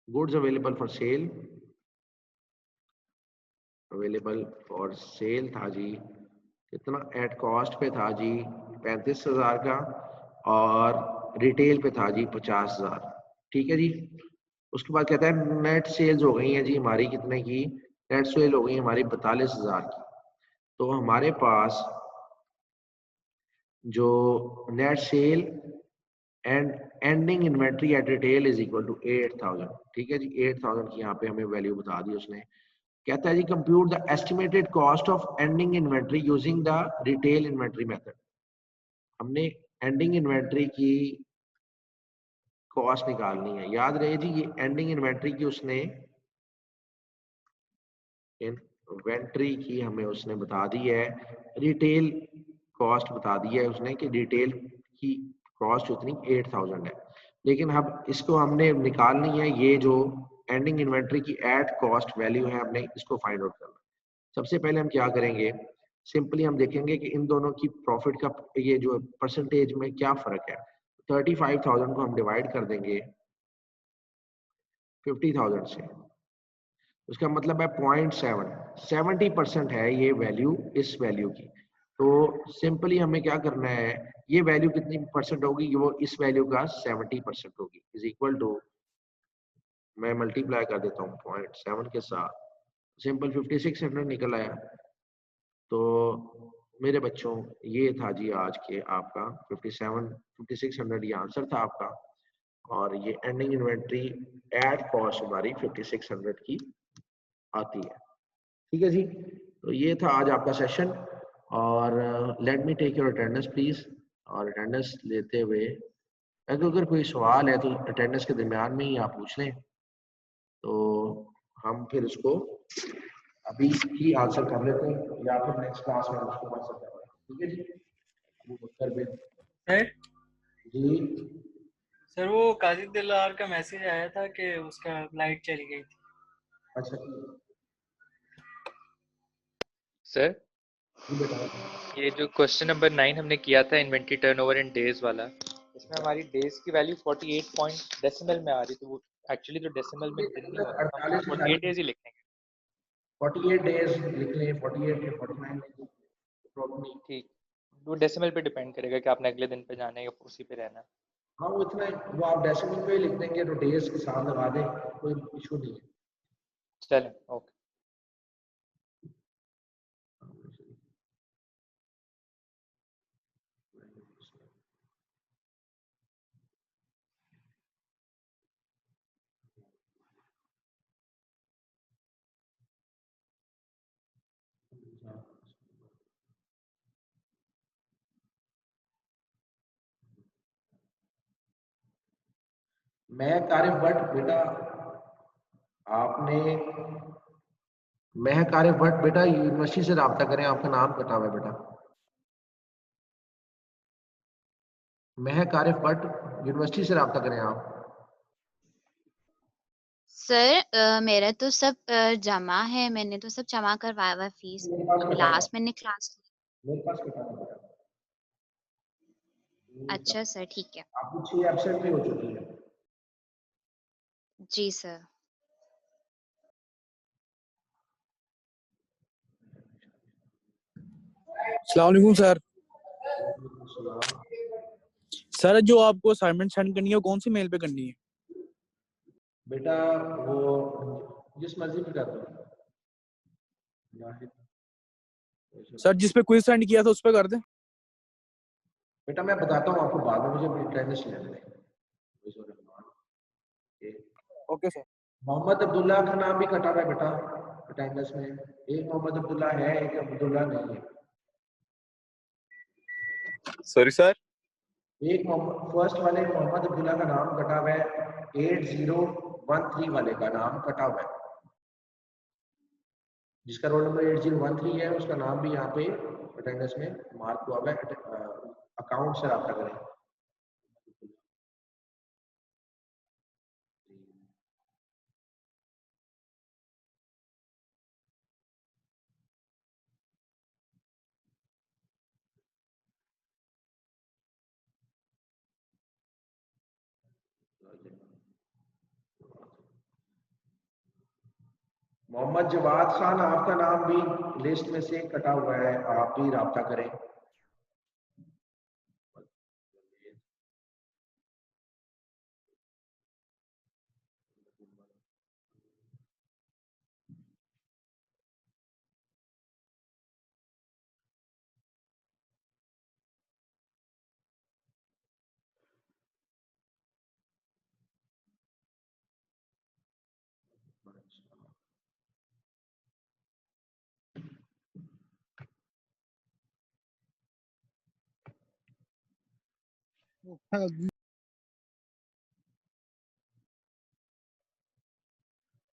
goods available for sale, available for cell था जी, कितना एट कॉस्ट पे था जी 35,000 का, और रिटेल पे था जी 50,000। ठीक है जी, उसके बाद कहता है नेट सेल्स हो गई हैं जी हमारी कितने की, नेट सेल हो गई हमारी 42,000 की। तो हमारे पास जो net sale and ending inventory at retail is equal to 8,000। ठीक है जी, 8,000 की यहाँ पे हमें वैल्यू बता दी उसने। कहता है जी compute the estimated cost of ending inventory using the retail inventory method. हमने एंडिंग इन्वेंट्री की कॉस्ट निकालनी है। याद रहे जी, ये एंडिंग इन्वेंट्री की उसने इन्वेंट्री की हमें उसने बता दी है, रिटेल कॉस्ट बता दी है उसने कि रिटेल की कॉस्ट उतनी 8,000 है। लेकिन अब इसको हमने निकालनी है, ये जो एंडिंग इन्वेंट्री की एट कॉस्ट वैल्यू है, हमने इसको फाइंड आउट करना। सबसे पहले हम क्या करेंगे, सिंपली हम देखेंगे कि इन दोनों की प्रॉफिट का ये जो परसेंटेज में क्या फर्क है। 35,000 को हम डिवाइड कर देंगे 50,000 से, उसका मतलब है 0.7, 70% है ये वैल्यू इस वैल्यू की। तो सिंपली हमें क्या करना है, ये वैल्यू कितनी परसेंट होगी, वो इस वैल्यू का 70% होगी, इज इक्वल टू, मैं मल्टीप्लाई कर देता हूँ 0.7 के साथ, सिंपल 5600 निकल आया। तो मेरे बच्चों ये था जी आज के आपका 5600 ये आंसर था आपका, और ये एंडिंग इन्वेंट्री एट कॉस्ट हमारी 5600 की आती है। ठीक है जी, तो ये था आज आपका सेशन, और let me take your attendance please. और अटेंडेंस लेते हुए अगर कोई सवाल है तो अटेंडेंस के दरमियान में ही आप पूछ लें, तो हम फिर उसको अभी ही आंसर कर लेते हैं, या फिर नेक्स्ट क्लास में उसको आंसर कर लेते हैं। ठीक है जी, सर जी सर वो काजी दिलार का मैसेज आया था कि उसका लाइट चली गई थी। अच्छा सर, ये जो क्वेश्चन नंबर 9 हमने किया था इन्वेंट्री टर्नओवर इन डेज वाला, इसमें हमारी डेज की वैल्यू 48 पॉइंट डेसिमल में आ रही, तो वो एक्चुअली तो डेसिमल में दिन नहीं होता, तो हम 48 डेज ही लिखेंगे। 48 डेज लिख लें, 48 या 49 लिख लें, प्रॉब्लम नहीं। ठीक, वो डेसिमल पे डिपेंड करेगा कि आपने अगले दिन पे जाना है या उसी पे रहना है। हाँ वो इतना, वो आप डेसिमल पे लिख देंगे तो डेज के साथ लगा दें, कोई इशू नहीं है। चलें, ओके। महक आरिफ भट्ट बेटा, आपने महक आरिफ भट्ट बेटा यूनिवर्सिटी से रब्ता करें, आपका नाम कटा हुआ है बेटा। महक आरिफ भट्ट यूनिवर्सिटी से रब्ता करें आप। सर मेरा तो सब जमा है, मैंने तो सब जमा करवाया हुआ फीस, अभी लास्ट मैंने क्लास। मेरे पास कटा हुआ है। अच्छा सर, ठीक है। आपकी 6 एब्सेंट भी हो चुकी है। जी सर। अस्सलाम वालेकुम सर। सर जो आपको असाइनमेंट सेंड करनी है वो कौन सी मेल पे करनी है? बेटा वो जिस मर्जी पे कर दो। सर जिस पे क्विज सेंड किया था उस पे कर दें। बेटा मैं बताता हूँ आपको बाद में, मुझे अटेंडेंस लेने दें। Okay sir. मोहम्मद अब्दुल्ला का नाम भी कटा हुआ है बेटा अटेंडेंस में। एक मोहम्मद अब्दुल्ला है, एक अब्दुल्ला नहीं है। Sorry sir. एक फर्स्ट वाले मोहम्मद अब्दुल्ला का नाम कटा हुआ है, 8013 वाले का नाम कटा हुआ है। जिसका रोल नंबर 8013 है उसका नाम भी यहाँ पे अटेंडेंस में मार्क हुआ है। अकाउंट से रब्ता करें। मोहम्मद जवाद खान, आपका नाम भी लिस्ट में से कटा हुआ है, आप भी रब्ता करें।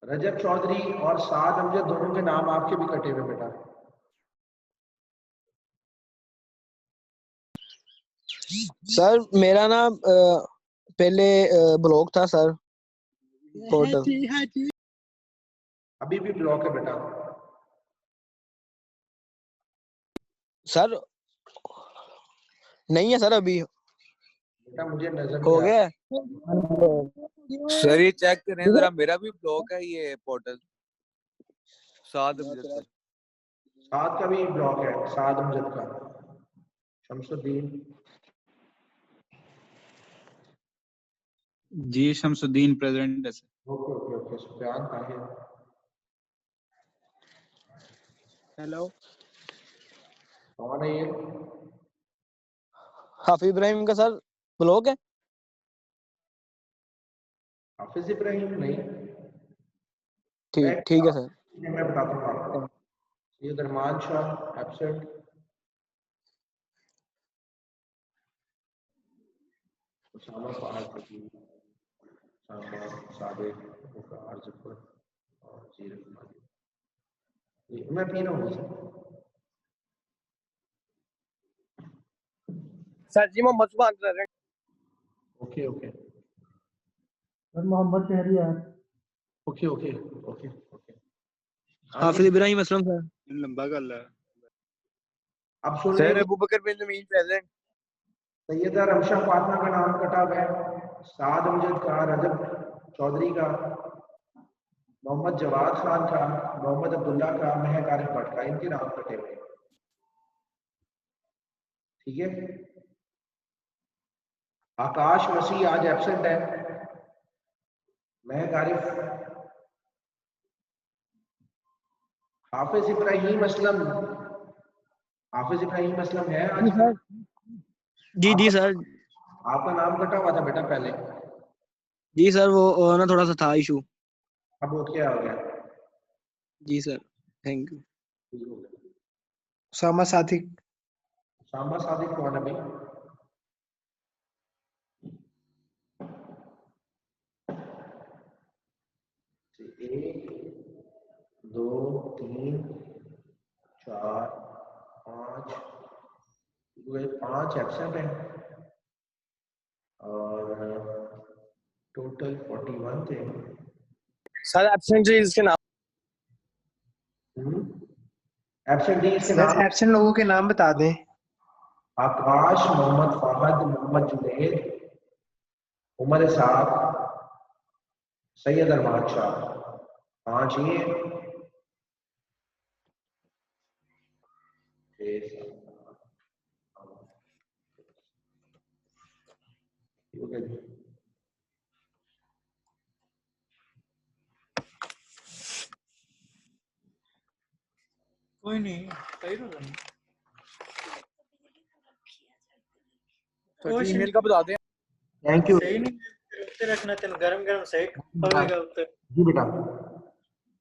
रजब चौधरी और साद अमजद दोनों के नाम आपके भी कटे हुए बेटा। सर मेरा ना पहले ब्लॉक था सर पोर्टल। अभी भी ब्लॉक है बेटा। सर नहीं है सर अभी। बेटा मुझे नजर हो नहीं आ गया सर ये चेक करें जरा, मेरा भी ब्लॉक है ये पोर्टल। साद अमजद सर। साद का भी ब्लॉक है, साद अमजद का। शमसुद्दीन जी शमसुद्दीन प्रेजेंट है sir. Okay okay okay. Sufiyan Tahir. Hello कौन है ये? हाफिज इब्राहिम का सर ब्लॉक है। हाफिज इब्राहिम नहीं। ठीक है सर। मैं बताता हूँ आपको। ये दरमान शाह एब्सेंट। उसामा फहद, सादिक, वकार जफर और जीर। मैं पी रहा हूँ सर जी Mohammad Subhan present. Okay okay sir Mohammad Shahriyar. Okay okay okay okay. Hafiz Ibrahim Aslam sir. लंबा गल है। अब सुन सर अबू बकर बिन जमीन प्रेजेंट। सैयदा रमशा फातिमा का नाम कटा हुआ है, साद अमजद का, रजब चौधरी का, मोहम्मद जवाद खान का, मोहम्मद अब्दुल्ला का, महक आरिफ भट्ट का, इनके नाम कटे हुए। ठीक है। आकाश मसीह आज एब्सेंट है। महक आरिफ, हाफिज इब्राहिम असलम। हाफिज इब्राहिम असलम है आज? जी सर। आपका नाम कटा हुआ था बेटा पहले। जी सर वो ना थोड़ा सा था इशू। अब वो क्या हो गया? जी sir thank you. Usama Sadiq. Usama Sadiq कौन है भाई? एक, दो, तीन, चार, पाँच, ये 5 एब्सेंट हैं और टोटल 41 थे। सर एब्सेंटीज के नाम। एब्सेंटीज के सर नाम। एब्सेंट लोगों के नाम बता दें। आकाश, मोहम्मद फहद, मोहम्मद जुनैद, उमर इसाक, सैयद अरमान शाह। 5 ये। कोई नहीं, सही तो नहीं। सर जी ईमेल का बता दें। Thank you. सही नहीं। देखते रखना तेन गरम गरम सेक पवेगा उत्ते जी बेटा।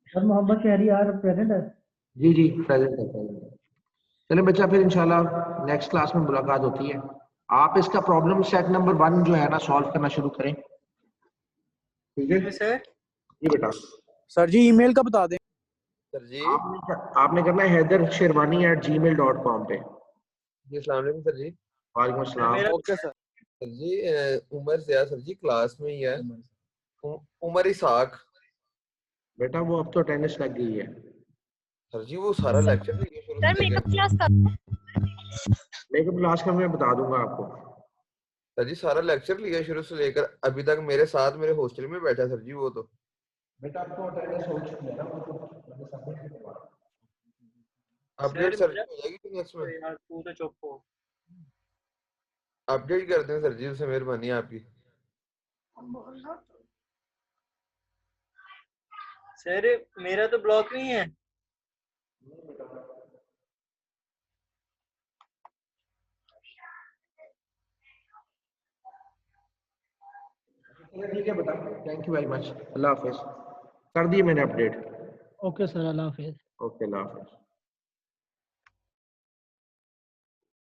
सर मोहम्मद शहरी यार प्रेजेंट है। जी जी प्रेजेंट है, प्रेजेंट है। चले बच्चा, फिर इंशाल्लाह नेक्स्ट क्लास में मुलाकात होती है। आप इसका प्रॉब्लम सेट नंबर 1 जो है ना सॉल्व करना शुरू करें, ठीक है सर? जी बेटा। सर जी ईमेल का बता दें। सर जी आपने करना है हैदरशेरवानी@gmail.com पे। जी अस्सलाम वालेकुम सर जी। वालेकुम अस्सलाम। Okay sir. सर जी उमर सिया सर जी क्लास में ही है। उमर इसाक बेटा वो अब तो अटेंडेंस लग गई है। सर जी वो सारा लेक्चर सर मेकअप क्लास का मेकअप क्लास का मैं बता दूंगा आपको। सर जी सारा लेक्चर लिया शुरू से लेकर अभी तक मेरे साथ मेरे हॉस्टल में बैठा सर जी वो तो। बेटा अब तो अटेंडेंस हो चुकी है ना, वो तो मैंने सबमिट करवा दी। अपडेट सर जी हो जाएगी नेक्स्ट में। यार तू तो चुप हो। अपडेट कर दें सर जी, उससे मेहरबानी आपकी। सर मेरा तो ब्लॉक नहीं है। ठीक है बेटा, थैंक यू वेरी मच। अल्लाह हाफिज। कर दिए मैंने अपडेट। ओके सर, अल्लाह हाफिज। ओके अल्लाह हाफिज।